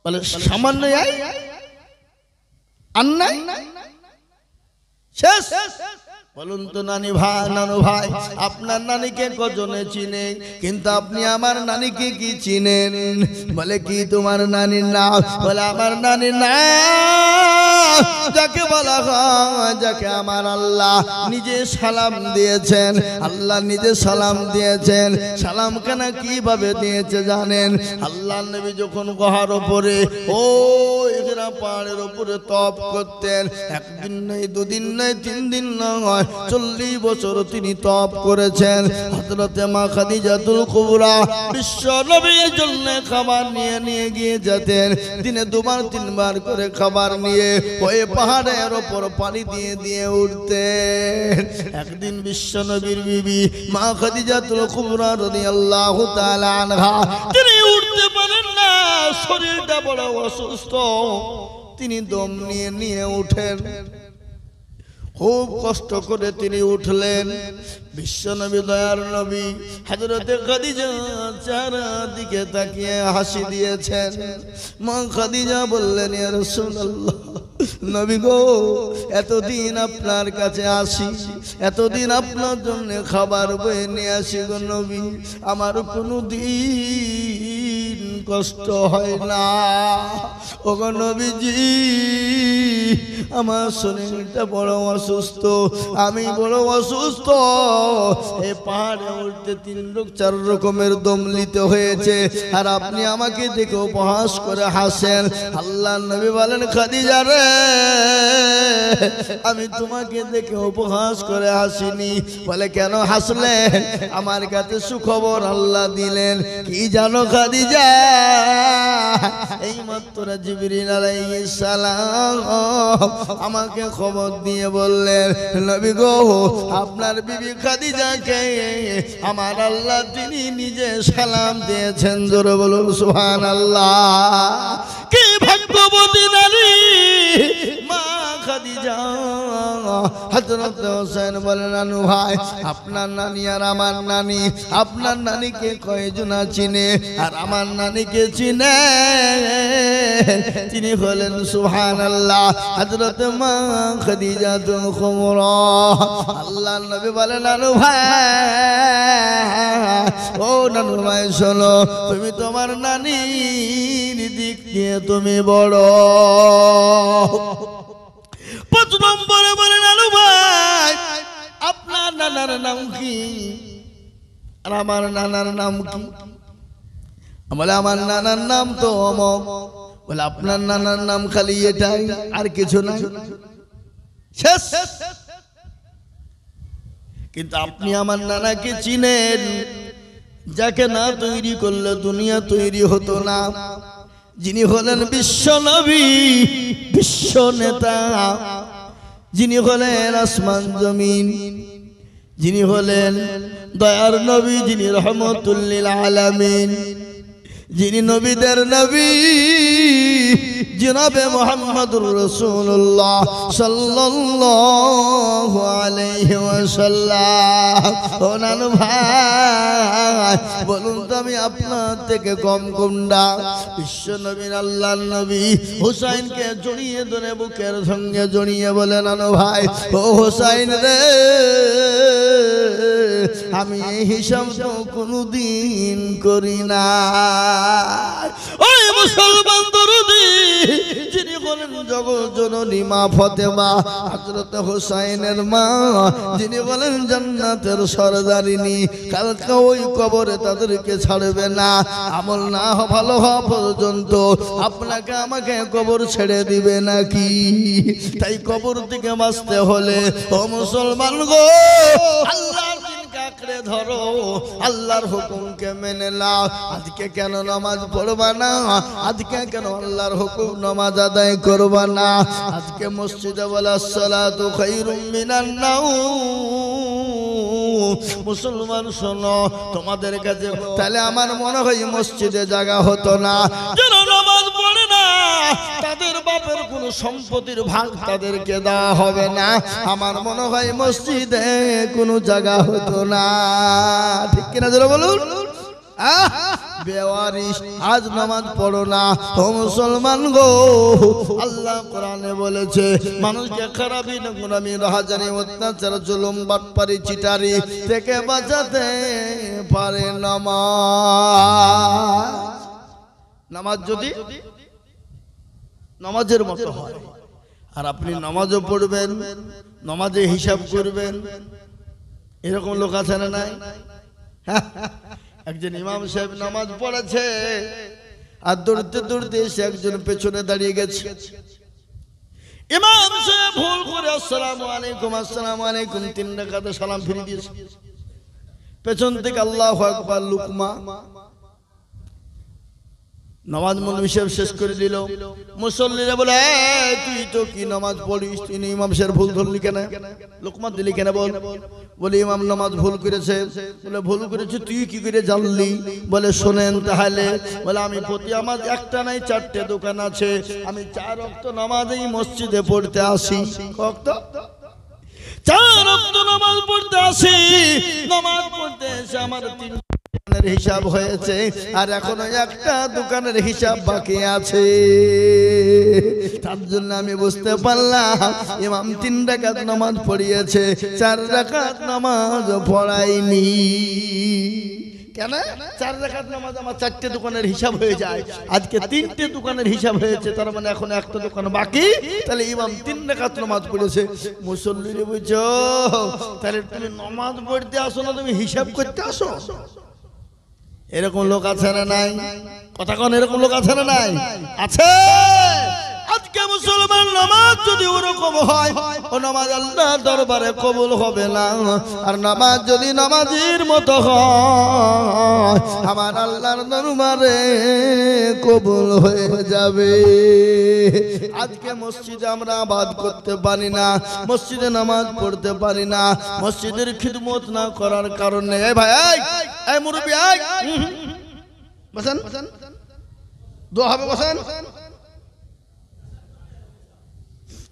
বলে সামান্য আর নাই শেষ। বলুন তো নানু ভাই আপনার নানিকে কজনে চিনে? কিন্তু আপনি আমার নানিকে কি চিনেন? বলে কি তোমার নানির নাম? বলে আমার নানির নাম যাকে বলা হয়, যাকে আমার আল্লাহ নিজে সালাম দিয়েছেন। আল্লাহ নিজে সালাম দিয়েছেন। সালাম কেন কিভাবে দিয়েছে জানেন? আল্লাহ নবী যখন গুহার উপরে ও হিরা পাহাড়ের উপরে তপ করতেন, একদিন নয়, 2 দিন নয়, 3 দিন নয়, 40 বছর তিনি তপ করেছেন। হযরতে মা খাদিজাতুল কুবরা বিশ্ব নবীর জন্য খাবার নিয়ে গিয়ে যেতেন। দিনে 2 বার 3 বার করে খাবার নিয়ে ওই পাহাড়ের উপর পানি দিয়ে উঠতেন। একদিন বিশ্ব নবীর বিবি মা খাদিজাতুল কুবরা রাদিয়াল্লাহু তাআলা আনহা তিনি উঠতে পারেন না, শরীরটা বড় অসুস্থ। তিনি দম নিয়ে উঠেন, খুব কষ্ট করে তিনি উঠলেন। বিশ্বনবী দয়ার নবী হযরতে খাদিজা চারদিকে তাকিয়ে হাসি দিয়েছেন। মা খাদিজা বললেন, ইয়া রাসূলুল্লাহ, নবী গো এতদিন আপনার কাছে আসি, এতদিন আপনার জন্য খাবার বয়ে নিয়ে আসি গো নবী, আমার কোনো দিন কষ্ট হয় না। ও গো নবীজি আমার শরীরটা বড় অসুস্থ, আমি বড় অসুস্থ। এই পাহাড়ে উঠতে 3-4 রকমের দম নিতে হয়েছে, আর আপনি আমাকে দেখে উপহাস করে হাসেন। আল্লাহর নবী বলেন, খাদিজা রে আমি তোমাকে দেখে উপহাস করে হাসিনি। বলে কেন হাসলেন? আমার কাছে সুখবর আল্লাহ দিলেন। কি জানো খাদিজা? এই মাত্র জিবরিল আলাইহিস সালাম আমাকে খবর দিয়ে বললেন, নবী গো আপনার বিবি খাদিজাকে আমার আল্লাহ তিনি নিজে সালাম দিয়েছেন। জোরে বলুন সুবহানাল্লাহ। কি ভাগ্যবতী নারী মা খাদিজা। হযরত হোসেন বলেন, নানু ভাই আপনার নানি আর আমার নানি, আপনার নানিকে কয়জনা চিনে আর আমার নানিকে চিনে? তিনি হলেন সুবহানাল্লাহ হযরত মা খাদিজাতুল কুবরা। আল্লাহর নবী বলেন, নানু ভাই ও নানু ভাই শোনো, তুমি তোমার নানির দিক দিয়ে তুমি বড়। 5 নম্বরে বলেন, নানু ভাই আপনার নানার নাম কি আর আমার নানার নাম কি? বলে আমার নানার নাম তো অমক। বলে আপনার নানার নাম খালি এটাই, আর কিছু নাই? শেষ। কিন্তু আপনি আমার নানাকে চিনেন, যাকে না তৈরি করলে দুনিয়া তৈরি হতো না। যিনি হলেন বিশ্ব নবী, বিশ্ব নেতা, যিনি হলেন আসমান জমিন, যিনি হলেন দয়ার নবী, যিনি রহমতুল লিল আলামিন, যিনি নবীদের নবী জনাবে মুহাম্মদুর রাসূলুল্লাহ সাল্লাল্লাহু আলাইহি ওয়াসাল্লাম। ও নানু ভাই বলুন তো আমি আপনার থেকে কম কোনটা? বিশ্ব নবীর আল্লাহর নবী হুসাইনকে জড়িয়ে ধরে বুকের সঙ্গে জড়িয়ে বলে, নানু ভাই ও হুসাইন রে আমি এই হিসাব তো কোনদিন করি না। ওই মুসলমান দরদি যিনি বলেন জগৎ জননী মা ফাতেমা হযরত হুসাইনের মা, যিনি বলেন জান্নাতের সরদারিনী, কালকে ওই কবরে তাদেরকে ছাড়বে না। আমল না ভালো হওয়া পর্যন্ত আপনাকে আমাকে কবর ছেড়ে দিবে নাকি? তাই কবর থেকে বাঁচতে হলে ও মুসলমান গো, আল্লাহর দিনকে আঁকড়ে ধরো, আল্লাহর হুকুমকে মেনে নাও। আজকে কেন নামাজ পড়বা না? আজকে কেন আল্লাহর হুকুম নামাজ আদায় করবা না? আজকে মসজিদে বলা সালাতু খায়রুম মিনান নাওম। মুসলমান শোনো, তোমাদের কাছে তাহলে আমার মনে হয় মসজিদে জায়গা হতো না। যারা নামাজ পড়ে না তাদের বাপের কোনো সম্পত্তির ভাগ তাদেরকে দেওয়া হবে না। আমার মনে হয় মসজিদে কোনো জায়গা হতো না। ঠিক কিনা যারা বলুন? বেওয়ারিশ আজ নামাজ পড়ো না ও মুসলমান গো। আল্লাহ কোরআনে বলেছে মানুষকে খারাপি গুনামি রাহাজানি অত্যাচার জুলুম বাটপারি চিটারি থেকে বাঁচাতে পারে নামাজ। নামাজ যদি নামাজের মতো হয় আর আপনি নামাজও পড়বেন, নামাজে হিসাব করবেন, এরকম লোক আছে না নাই? একজন ইমাম সাহেব নামাজ পড়েছে আর দৌড়তে দৌড়তে এসে একজন পেছনে দাঁড়িয়ে গেছে। ইমাম সাহেব ভুল করে আসসালামু আলাইকুম আসসালামু আলাইকুম 3 রাকাতে সালাম ফিরিয়ে দিয়েছে। পেছন থেকে আল্লাহু আকবার লুকমা নামাজ মন হিসাব শেষ করে দিল। মুসল্লিরা বলে তুই তো কি নামাজ পড়িস, তুই ইমাম সাহেব ভুল ধরলি কেন, লুকমা দিলি কেন? বলে ইমাম নামাজ ভুল করেছে। বলে ভুল করেছে তুই কি করে জানলি? বলে শোনেন তাহলে। বলে আমি প্রতি আমার একটা নাই 4টে দোকান আছে, আমি 4 ওয়াক্ত নামাজ এই মসজিদে পড়তে আসি। ওয়াক্ত 4 ওয়াক্ত নামাজ পড়তে আসি। নামাজ পড়তে এসে আমার 3 হিসাব হয়েছে আর এখনো একটা দোকানের হিসাব বাকি আছে। তার জন্য আমি বুঝতে পারলাম ইমাম 3 রাকাত নামাজ পড়িয়েছে, 4 রাকাত নামাজ পড়ায়নি। কেন? 4 রাকাত নামাজ আমার 4টে দোকানের হিসাব হয়ে যায়, আজকে 3টে দোকানের হিসাব হয়েছে, তার মানে এখন একটা দোকান বাকি। তাহলে ইমাম 3 রাকাত নামাজ পড়েছে। মুসল্লিরে বুঝছো, তাহলে তুমি নামাজ পড়তে আসো না, তুমি হিসাব করতে আসো। এরকম লোক আছে না নাই? কথা কোন এরকম লোক আছে না নাই? আছে। আজকে মুসলমান নামাজ যদি ওরকম হয়, ও নামাজ আল্লাহর দরবারে কবুল হবে না। আর নামাজ যদি নামাজের মতো হয়, আমার আল্লাহর দরবারে কবুল হয়ে যাবে। আজকে মসজিদে আমরা আবাদ করতে পারি না, মসজিদে নামাজ পড়তে পারি না, মসজিদের খিদমত না করার কারণে। এই ভাই, এই মুরব্বি, বসেন, দোয়া হবে, বসেন।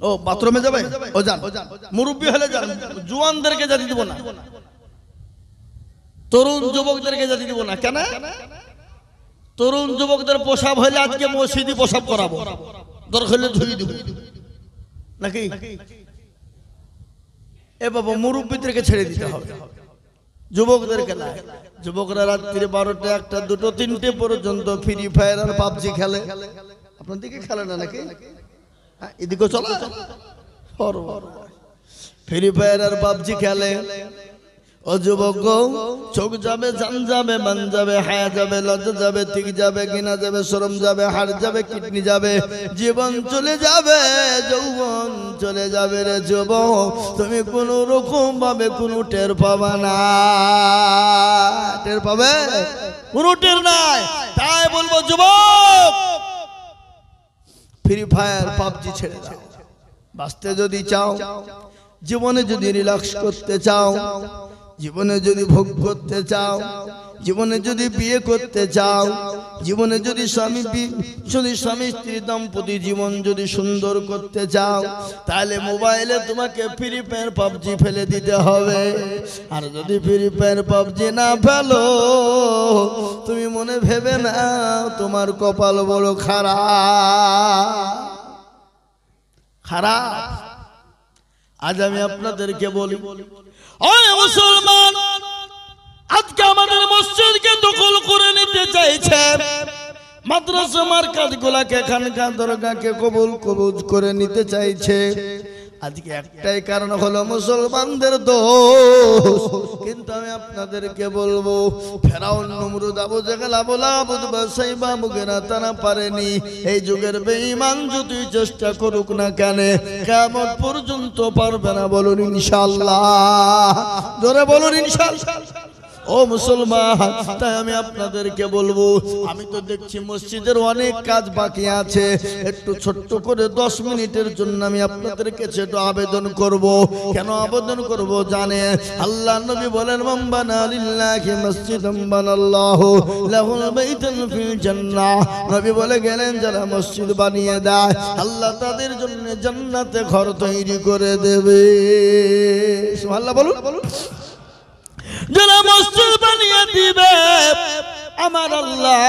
ও বাথরুমে যাবে? ও যান, মুরব্বি হলে যান। জুয়ানদেরকে যেতে দিব না, তরুণ যুবকদেরকে যেতে দিব না। কেন? তরুণ যুবকদের প্রসাব হলে আজকে মসজিদে প্রসাব করাবো, দরকার হলে ধুই দিব নাকি? এ বাবা, মুরব্বিদেরকে ছেড়ে দিতে হবে, যুবকদেরকে না। যুবকরা রাত্রি 12টা 1টা 2টো 3টে পর্যন্ত ফ্রি ফায়ার আর পাবজি খেলে। আপনার দিকে খেলে না নাকি? এদিকে চলো, ফ্রি ফায়ার আর পাবজি খেলে। ও যুবক, চোখ যাবে, জান যাবে, মান যাবে, হায়া যাবে, লজ্জা যাবে, ঠিক যাবে, ঘৃণা যাবে, শরম যাবে, হাড় যাবে, কিডনি যাবে, জীবন চলে যাবে, যৌবন চলে যাবে রে যুবক। তুমি কোন রকম ভাবে কোনো টের পাবা না। টের পাবে? কোনো টের নাই। তাই বলবো যুবক, ফ্রি ফায়ার পাবজি ছেড়ে দাও। বাঁচতে যদি চাও, জীবনে যদি রিল্যাক্স করতে চাও, জীবনে যদি ভোগ করতে চাও, জীবনে যদি বিয়ে করতে চাও, জীবনে যদি স্বামী স্ত্রী দাম্পত্য জীবন যদি সুন্দর করতে চাও, তাহলে মোবাইলে তোমাকে ফ্রি ফায়ার পাবজি ফেলে দিতে হবে। আর যদি ফ্রি ফায়ার পাবজি না ফেলো, তুমি মনে ভেবে না তোমার কপাল বড় খারাপ। আজ আমি আপনাদেরকে বলি, ওই মুসলমান, আজকে আমাদের মসজিদকে দখল করে নিতে চাইছে। মাদ্রাসা মার্কাজগুলাকে খানকা দরগাকে কবুল করে নিতে চাইছে। আজকে একটাই কারণ হলো মুসলমানদের দোষ। কিন্তু আমি আপনাদেরকে বলবো, ফেরাউন, নমরুদ, আবু জেহেল, আবু লাহাব, উতবা, সাইবা, মুগীরা তারা পারেনি। এই যুগের বেঈমান যতই চেষ্টা করুক না কেন, কিয়ামত পর্যন্ত পারবে না। বলুন ইনশাআল্লাহ, জোরে বলুন ইনশাআল্লাহ। ও মুসলমান, তাই আমি আপনাদেরকে বলবো, আমি তো দেখছি মসজিদের অনেক কাজ বাকি আছে। একটু ছোট্ট করে 10 মিনিটের জন্য আমি আপনাদের কাছে একটু আবেদন করব। কেন আবেদন করব জানে? আল্লাহ নবী বলেন, মান বানা লিল্লাহি মসজিদান বানাল্লাহু লাহুল বাইতান ফিল জান্নাহ। নবী বলে গেলেন, যারা মসজিদ বানিয়ে দেয় আল্লাহ তাদের জন্য জান্নাতে ঘর তৈরি করে দেবে। সুবহানাল্লাহ বলুন। যারা মসজিদ বানিয়ে দিবে আমার আল্লাহ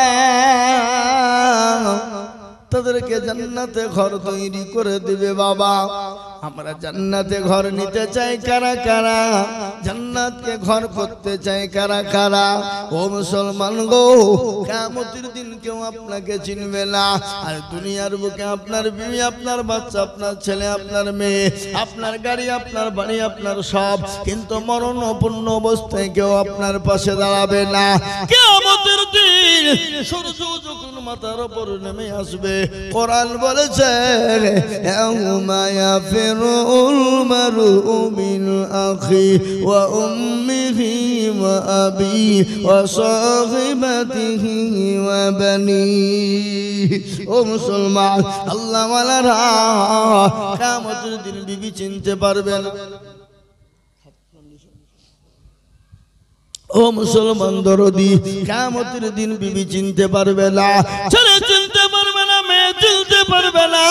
তাদেরকে জান্নাতে ঘর তৈরি করে দিবে। বাবা, আমরা জান্নাতে ঘর নিতে চাই কারা কারা? জান্নাতকে ঘর করতে চাই কারা কারা? ও মুসলমান গো, কিয়ামতের দিন কেউ আপনাকে চিনবে না। আর দুনিয়ার বুকে আপনার বিবি, আপনার বাচ্চা, আপনার ছেলে, আপনার মেয়ে, আপনার গাড়ি, আপনার বাড়ি, আপনার সব, কিন্তু মরণপূর্ণ অবস্থায় কেউ আপনার পাশে দাঁড়াবে না। কিয়ামতের দিন সূর্য যখন মাথার উপর নেমে আসবে, কোরআন বলেছে, ইয়াউমা ইয়াফিরুল মারউ মিন আখি ওয়া উম্মিহি ওয়া আবি ওয়া সাহিবাতিহি ওয়া বানি। ও মুসলমান, আল্লাহ ওয়ালারা কিয়ামতের দিন বিবি চিনতে পারবেন। ও মুসলমান দরদি, কিয়ামতের দিন বিবি চিনতে পারবে না, ছেলে চিনতে পারবে না, মেয়ে চিনতে পারবে না,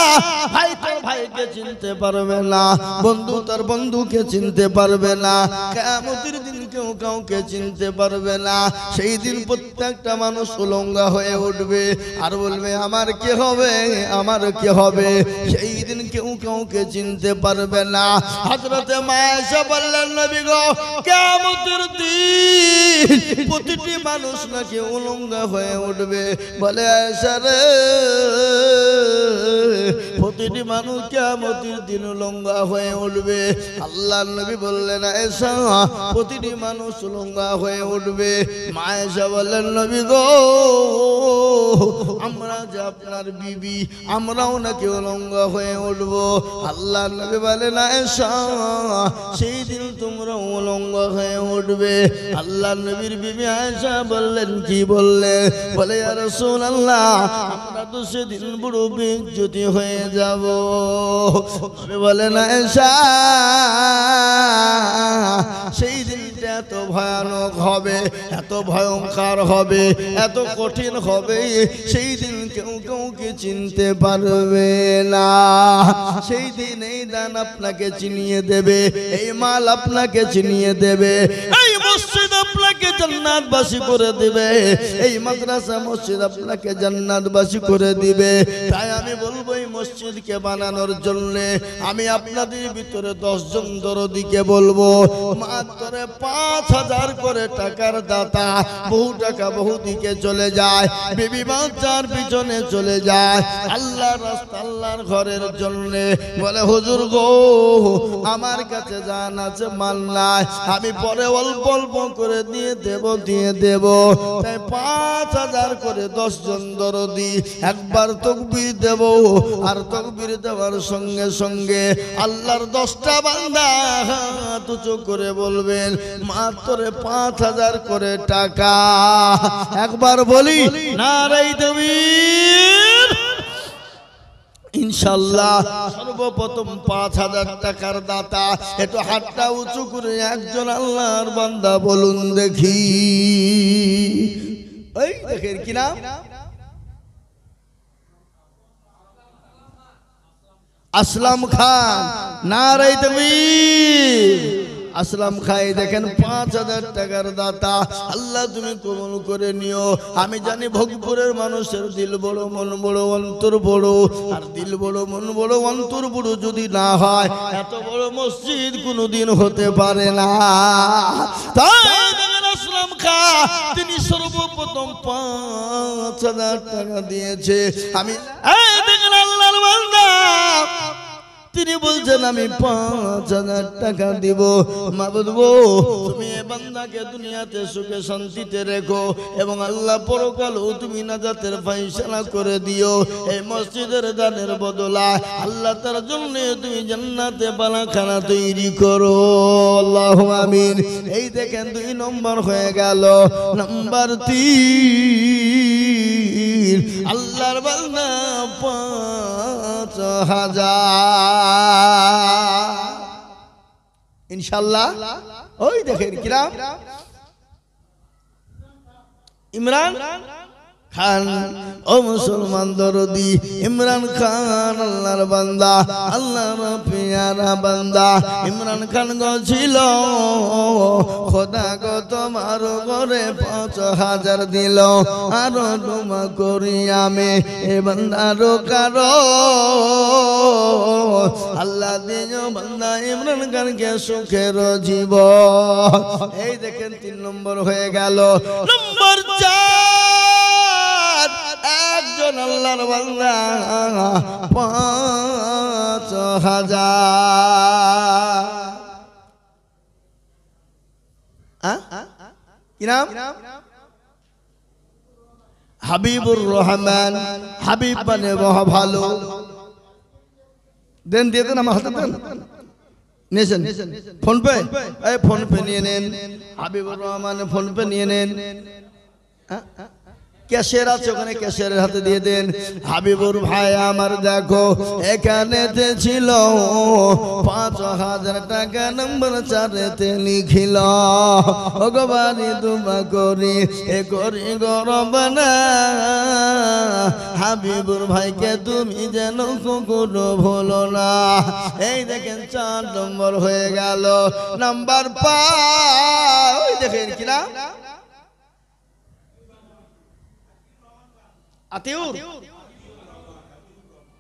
ভাই তার ভাইকে চিনতে পারবে না, বন্ধু তার বন্ধুকে চিনতে পারবে না। কিয়ামতের দিন কেউ কাউকে চিনতে পারবে না। সেই দিন প্রত্যেকটা মানুষ উলঙ্গা হয়ে উঠবে আর বলবে, আমার কি হবে, আমার কি হবে। সেই দিন কেউ কাউকে চিনতে পারবে না। হযরতে মা আয়েশা বললেন, নবী গো, কিয়ামতের দিন প্রতিটি মানুষ নাকি উলঙ্গা হয়ে উঠবে। বলে, আয়েশা রে, প্রতিটি মানুষ কিয়ামতের দিন উলঙ্গা হয়ে উঠবে। আল্লাহর নবী বললেন, আয়েশা, প্রতিটি মানুষ উলঙ্গা হয়ে উঠবে। মা আয়েশা বললেন, নবী গো, আমরা যে আপনার বিবি, আমরাও নাকি উলঙ্গা হয়ে উঠবো। আল্লাহর নবী বলেন, আয়েশা, সেই দিন তোমরা উলঙ্গা হয়ে উঠবে। আল্লাহর নবীর বিবি আয়েশা বললেন, কি বললে? বলে, ইয়া রাসূলুল্লাহ, আমরা তো সেদিন বড় বেইজ্জতি হয়ে যাব। নবী বলেন, আয়েশা, সেই দিনটা এত ভয়ানক হবে, এত ভয়ঙ্কর হবে, এত কঠিন হবে, সেই দিন কেউ কাউকে চিনতে পারবে না। সেই দিন এই দান আপনাকে চিনিয়ে দেবে, এই মাল আপনাকে চিনিয়ে দেবে, এই মসজিদ আপনাকে জান্নাতবাসী করে দিবে, এই মাদ্রাসা মসজিদ আপনাকে জান্নাতবাসী করে দিবে। তাই আমি বলবো, এই মসজিদকে বানানোর জন্য আমি আপনাদের ভিতরে 10 জন দরদিকে বলবো, মাত্র 5,000 করে টাকার দাতা। বহু টাকা বহু দিকে চলে যায়, বিবি বাচ্চার পিছনে চলে যায়, আল্লাহর রাস্তা, আল্লাহর ঘরের জন্য। বলে, হুজুর গো, আমার কাছে জান আছে, মাল নাই, আমি পরে অল্প অল্প করে দিয়ে দেব। তাই 5,000 করে 10 জন দরদি একবার তাকবীর দেব, আর তাকবীর দেওয়ার সঙ্গে সঙ্গে আল্লাহর 10টা বান্দা হাত উঁচু করে বলবেন, মাত্র 5,000 করে টাকা। একবার বলি, নারায়ে তাকবীর। ইনশাআল্লাহ সর্বপ্রথম 5,000 টাকার দাতা, একটু হাতটা উঁচু করে একজন আল্লাহর বান্দা বলুন দেখি। এই দেখেন কি নাম? আসলাম খান। নারায়ে তাকবীর। আসলাম খাই, দেখেন 5,000 টাকার দাতা। আল্লাহ তুমি কবুল করে নিও। আমি জানি ভোগপুরের মানুষের দিল বড়, মন বড়, অন্তর বড়। আর দিল বড়, মন বড়, অন্তর বড় যদি না হয়, এত বড় মসজিদ কোনোদিন হতে পারে না। তাই আসলাম খা তিনি সর্ব সর্বপ্রথম 5,000 টাকা দিয়েছে। আমি এই দেখেন আল্লাহর বান্দা তিনি বলছেন আমি 5,000 টাকা দিব। মাবুদ গো তুমি এই বান্দাকে দুনিয়াতে সুখে শান্তিতে রেখো এবং আল্লাহ পরকালেও তুমি নাজাতের ফয়সালা করে দিও। এই মসজিদের দানের বদলা আল্লাহ তার জন্য তুমি জান্নাতে বালাখানা তৈরি করো। আল্লাহু আমিন। এই দেখেন 2 নম্বর হয়ে গেল। নাম্বার 3 আল্লাহর বান্দা 5,000 ইনশাআল্লাহ। ওই দেখেন কিরাম ইমরান খান ও মুসলমান দরদি ইমরান খান আল্লাহর বান্দা আল্লাহর পেয়ারা বান্দা। ইমরান খান ছিল খোদা গো তোমার ঘরে 5,000 দিল আরো দোয়া করি আমি এ বান্দার কারো আল্লাহ দিও বান্দা ইমরান খানকে সুখের জীবন। এই দেখেন 3 নম্বর হয়ে গেল। নম্বর 4 একজন আল্লাহর বান্দা 5,000 কি নাম? হাবিবুর রহমান। হাবিব মানে ভালো। দেন দিয়ে দেন আমার হাতে দেন। নিয়েছেন ফোন পে? এই ফোন পে নিয়ে নেন। হাবিবুর রহমান ফোন পে নিয়ে নেন। ক্যাশিয়ার আছে ওখানে ক্যাশিয়ারের হাতে দিয়ে দেন। হাবিবুর ভাই আমার দেখো এখানে ছিল 5,000 টাকা নম্বর 4 লিখিল। ভগবানী দুমা করি এ করি গরবানা হাবিবুর ভাইকে তুমি যেন কখনো ভুলো না। এই দেখেন 4 নম্বর হয়ে গেল। নাম্বার 5 ওই দেখেন কিনা আতিউর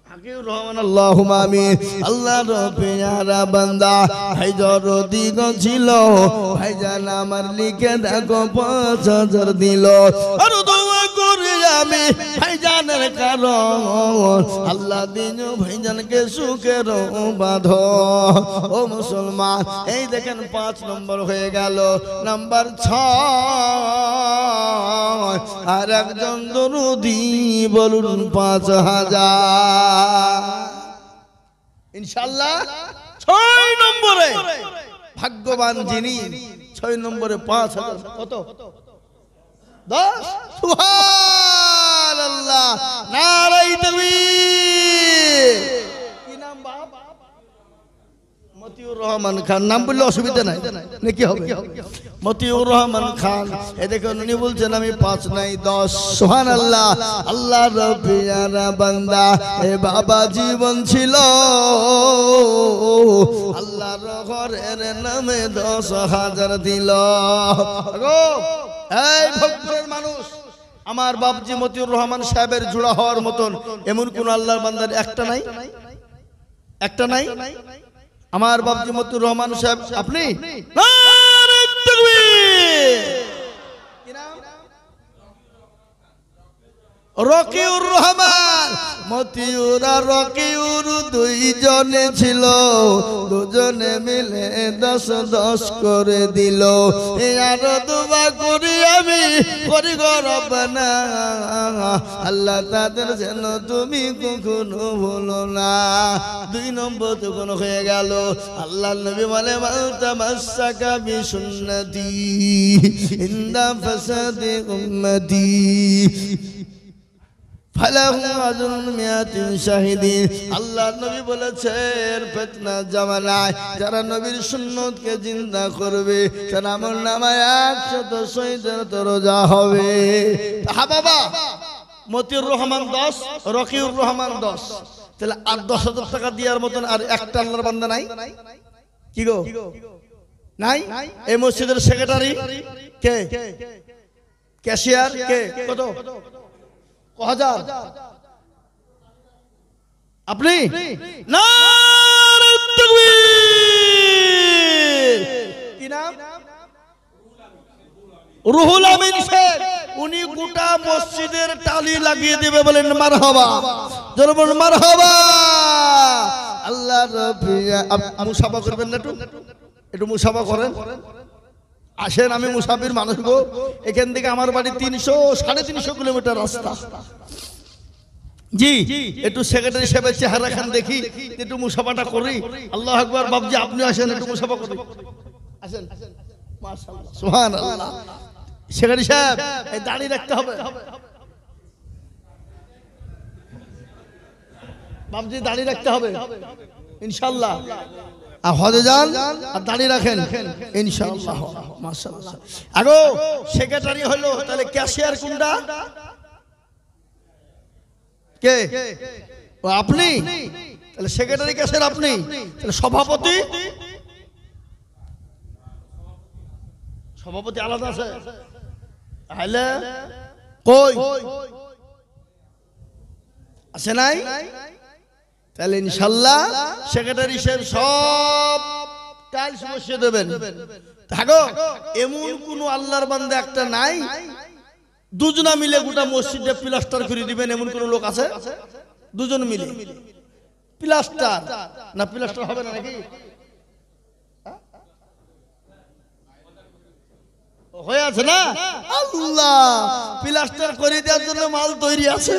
হাকিউর রহমান। আল্লাহুম্মা আমিন। আল্লাহর পেয়ারা বান্দা ভাইজান দিগ ছিল ভাইজান আমার লিখে দেখো 5,000 দিল আর দোয়া করি আমি ভাইজানের কারণ আল্লাহ দিন ভাইজানকে সুখের বাঁধো। ও মুসলমান এই দেখেন 5 নম্বর হয়ে গেল। নাম্বার 6 আর একজন দরুদি বলুন 5,000 ইনশাআল্লাহ। 6 নম্বরে ভাগ্যবান যিনি 6 নম্বরে 5,000 কত 10 সুবহানাল্লাহ নারায়ে তাকবীর। কি নাম বাপ? মতিউর রহমান খান। নাম বললে অসুবিধা নাই নাকি হবে? মতিউর রহমান খান। এ দেখুন উনি বলছেন আমি 5 নাই 10। সুবহানাল্লাহ। আল্লাহর পেয়ারা বান্দা এ বাবা জীবন ছিল আল্লাহর ঘরের নামে 10,000 দিল। এই ভক্তের মানুষ আমার বাপজি মতিউর রহমান সাহেবের জোড়া হওয়ার মতন এমন কোন আল্লাহর বান্দার একটা নাই? একটা নাই? আমার বাপজি মতিউর রহমান সাহেব আপনি নারায়ে তাকবীর। কি নাম? রকিউর রহমান। মতিউর আর রকিউর 2 জনে ছিল, দুজনে মিলে 10-10 করে দিল। আর দোয়া করি আমি করি গো রব্বানা আল্লাহ তাদের যেন তুমি কখনো ভুলো না। 2 নম্বর তখন হয়ে গেল। আল্লাহর নবী বলে মান তামাসসাকা বিসুন্নতি ইনদা ফাসাদি উম্মতি ফালাহু আজরুন মিয়াতিন শাহিদিন। আল্লাহ নবী বলেছেন ফিতনা জামানায় যারা নবীর সুন্নতকে জিন্দা করবে তার আমলনামায় 100 শহীদের দরজা হবে। হ্যাঁ বাবা মতিউর রহমান 10 রকিউর রহমান 10 তাহলে আর 10,000 টাকা দেওয়ার মতন আর একটা আল্লাহর বান্দা নাই? কি গো নাই? এই মসজিদের সেক্রেটারি কে? ক্যাশিয়ার কে? কত 1000 আপনি? নারায়ে তাকবীর। কি নাম? রুহুল আমিন শেখ। উনি গোটা মসজিদের টালি লাগিয়ে দেবে, বলেন মারহাবা, জোরে বলুন মারহাবা। আল্লাহ মুসাফা করবেন না, একটু মুসাফা করেন। আসেন, আমি মুসাফির মানুষ গো, এখান থেকে আমার বাড়ি 300-350 কিলোমিটার রাস্তা। জি, একটু সেক্রেটারি সাহেবের চেহারা খান দেখি, একটু মুসাফাটা করি। আল্লাহু আকবার। বাবজি আপনি আসেন, একটু মুসাফা করি, আসেন। মাশাআল্লাহ, সুবহানাল্লাহ। সেক্রেটারি সাহেব, এই দাড়ি রাখতে হবে বাবজি, দাড়ি রাখতে হবে ইনশাআল্লাহ। আর হজে যান আর দাড়ি রাখেন ইনশাআল্লাহ। মাশাআল্লাহ। আগো সেক্রেটারি হলো, তাহলে ক্যাশিয়ার কোনটা? কে? ও আপনি? তাহলে সেক্রেটারি ক্যাশিয়ার আপনি, তাহলে সভাপতি? সভাপতি আলাদা আছে? তাহলে কই আছে নাই? তাহলে ইনশাআল্লাহ সেক্রেটারি সাহেব সব টাইলস বসিয়ে দেবেন। থাকো, এমন কোন আল্লাহর বান্দা একটা নাই দুজনা মিলে গোটা মসজিদে প্লাস্টার করে দিবেন, এমন কোন লোক আছে? দুজন মিলে প্লাস্টার না, প্লাস্টার হবে না নাকি? হয়ে আছে না? আল্লাহ প্লাস্টার করে দেওয়ার জন্য মাল তৈরি আছে।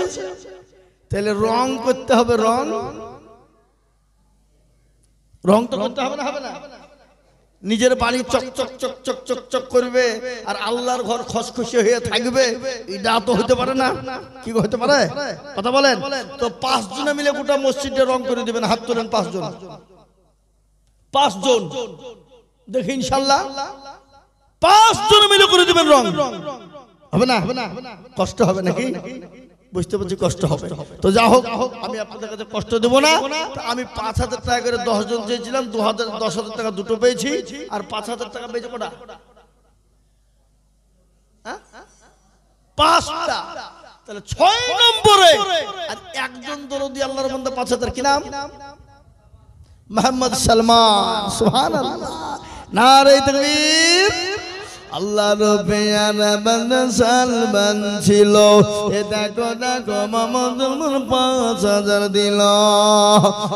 তাহলে রং করতে হবে, রং তো করতে হবে না? হবে না? নিজের বাড়ি চকচক চকচক চকচক করবে আর আল্লাহর ঘর খসখসে হয়ে থাকবে, এটা তো হতে পারে না। কি হতে পারে? কথা বলেন তো। 5 জনে মিলে গোটা মসজিদে রং করে দিবেন। হাত তোলেন, 5 জন। 5 জন দেখি ইনশাআল্লাহ 5 জন মিলে করে দিবেন রং। হবে না? কষ্ট হবে নাকি? বুঝতে পারছি কষ্ট হবে। তো যা হোক, আমি আপনাদের কাছে কষ্ট দেব না। আমি 5,000 টাকা করে 10 জন চেয়েছিলাম, 10,000 টাকা দুটো পেয়েছি, আর 5,000 টাকা পেয়েছে কোটা? 5টা। তাহলে 6 নম্বরে আর একজন দরদি আল্লাহর বান্দা 5,000। কি নাম? মোহাম্মদ সালমান। সুবহানাল্লাহ, নারে তাকবীর। আল্লাহ রবিয়ার বান্দা সালমান ছিল, এ দেখো দেখো মোহাম্মদ 5,000 দিল।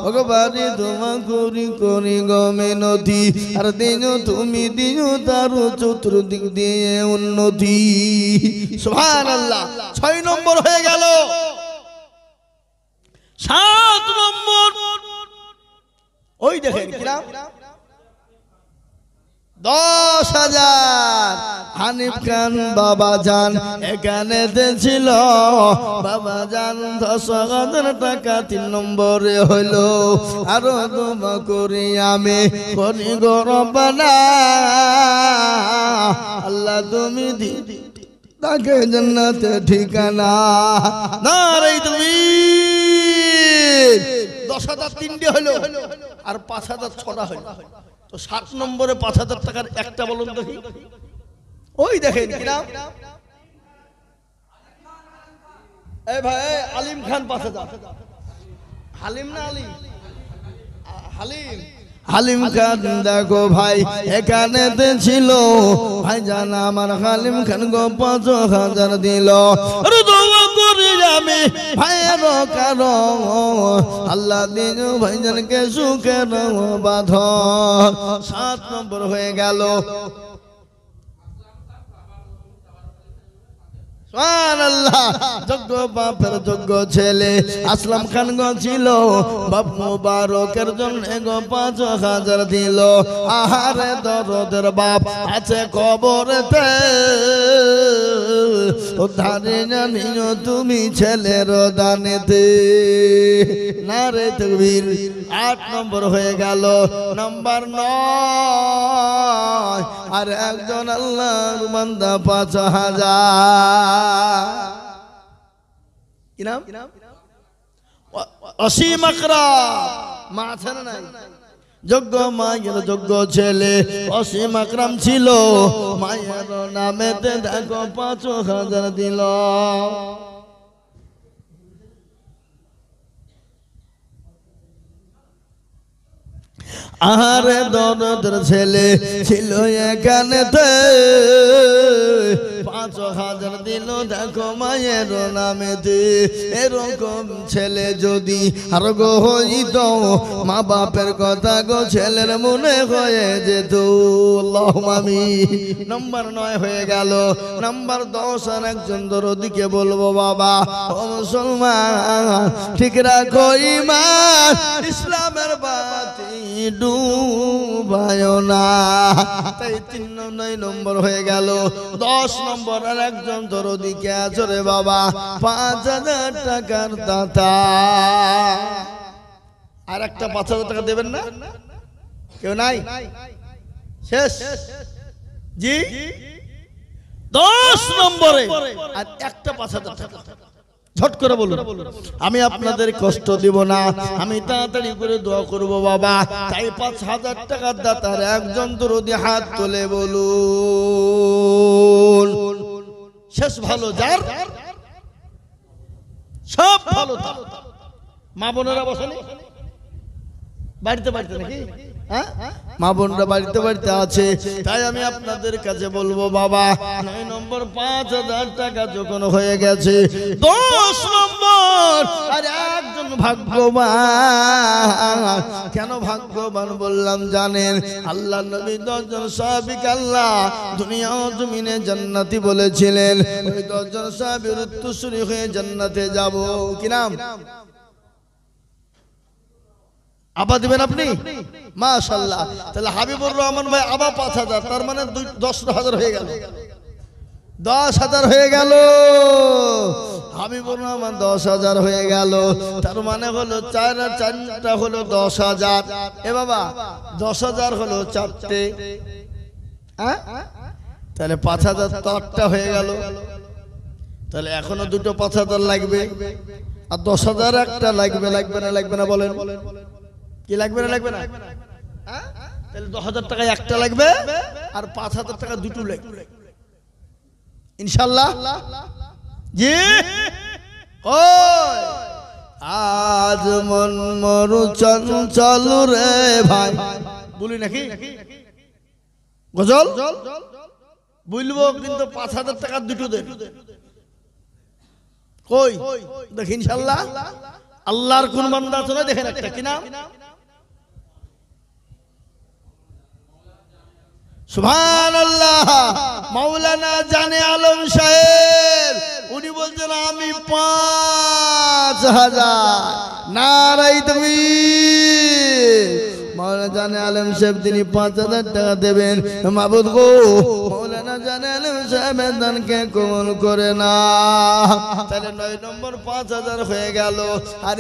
ওগো বাড়ি তোমা করি করি গো মিনতি, আর দিন তুমি দিন তার চতুর্দিক দিয়ে উন্নতি। সুবহানাল্লাহ। 6 নম্বর হয়ে গেল। 7 নম্বর ওই দেখেন কিরাম 10,000 হানিফ খান বাবা জান এখানে ছিল। বাবা জান 10,000 টাকা 3 নম্বরে হইল। আরো দোয়া করি আমি করি গো রব্বানা, আল্লাহ তুমি তাকে জান্নাতে ঠিকানা। নারে তাকবীর। 10,000 3টে হলো, আর 5,000 6টা হলো। তো 7 নম্বরে 5,000 টাকার একটা বলুন দেখি। ওই দেখেন কিরাম, এই ভাই আলিম খান 5,000। হালিম না আলিম? হালিম খান দেখো ভাই এখানে ছিল। ভাই জান আমার হালিম খান গো 5,000 দিল। আমি ভাইয়ের কারণ আল্লাহ দিন ভাইজানকে সুখের বাঁধন। 7 নম্বর হয়ে গেল। সুবহানাল্লাহ। যোগ্য বাপের যোগ্য ছেলে আসলাম খান গো ছিল, বাপ মুবারকের জন্য গো 5,000 দিল। আহারে দরদের বাপ আছে কবরেতে, উদ্ধারে জানিও তুমি ছেলের দানেতে। নারে তাকবীর। 8 নম্বর হয়ে গেল। নাম্বার 9 আর একজন আল্লাহর বান্দা 5,000। কি নাম? অসীম আকরাম। মা আছে না নাই? যোগ্য মায়ের যোগ্য ছেলে অসীম আকরাম ছিল। মায়ের নামেতে দেখো 5,000 দিল। আহারে দরদের ছেলে ছিল এখানেতে, 5 5,000 দিল দেখো মায়ের নামেতে। এরকম ছেলে যদি আর গো হইত, মা বাপের কথা গো ছেলের মনে হয়ে যেত। আল্লাহুম্মা আমিন। নাম্বার 9 হয়ে গেল। নাম্বার 10 আর একজন দরদিকে বলবো, বাবা ও মুসলমান, ঠিক রাখো ঈমান, ইসলামের বাতি ডুবায় না। তাই 9 নম্বর হয়ে গেল। 10 নম্বর আর একজন দরদিকে আছে রে বাবা, 5,000 টাকার দাতা। আর একটা 5,000 টাকা দেবেন না? কেউ নাই? শেষ জি। 10 নম্বরে আর একটা 5,000 টাকা। ঝট করে বলুন, আমি আপনাদের কষ্ট দিব না, আমি তাড়াতাড়ি করে দোয়া করব বাবা। তাই 5,000 টাকার দাতার একজন দরদি হাত তুলে বলুন। শেষ ভালো যার, সব ভালো তার। মা বোনেরা বসেনি বাড়িতে বাড়িতে নাকি? হ্যাঁ, মা বোনরা বাড়িতে বাড়িতে আছে। তাই আমি আপনাদের কাছে বলবো বাবা, 9 নম্বর 5,000 টাকা যখন হয়ে গেছে, 10 নম্বর আর একজন ভাগ্যবান। কেন ভাগ্যবান বললাম জানেন? আল্লাহ নবী 10 জন সাহাবীকে আল্লাহ দুনিয়া ও জমিনে জান্নাতি বলেছিলেন। ওই 10 জন সাহাবীর উত্তরসূরি হয়ে জান্নাতে যাব। কি নাম? আবা দিবেন আপনি? মাশাআল্লাহ। তাহলে হাবিবুর রহমান ভাই আবা 5,000, তার মানে 10,000 হয়ে গেল। 10,000 হয়ে গেল। হাবিবুর রহমান 10,000 হয়ে গেল। তার মানে হলো 4টা হলো 10,000। এ বাবা 10,000 হলো 4টে, হ্যাঁ? তাহলে 5,000 তো 8টা হয়ে গেল। তাহলে এখনো দুটো 5,000 লাগবে, আর 10,000 একটা লাগবে। লাগবে না? লাগবে না বলেন? কি লাগবে না? লাগবে না? তাহলে 10,000 টাকা একটা লাগবে, আর 5,000 টাকা দুটো লাগবে ইনশাআল্লাহ। জি। আজ মন মরু চঞ্চল রে ভাই, বলি নাকি গজল? বলবো, কিন্তু 5,000 টাকা দুটো দেন। কই দেখি ইনশাআল্লাহ। আল্লাহর কোন বান্দা আছে না? দেখেন একটা, কি নাম? সুবহানাল্লাহ। মাওলানা জানে আলম সাহেব, উনি বলছেন আমি 5,000। নারাই তাকবীর। মাওলানা জানে আলম সাহেব তিনি 5,000 টাকা দেবেন। মাবুদ গো, মাওলানা জানে আলম সাহেবের দানকে কবুল করে না। তাহলে 9 নম্বর 5,000 হয়ে গেল। আর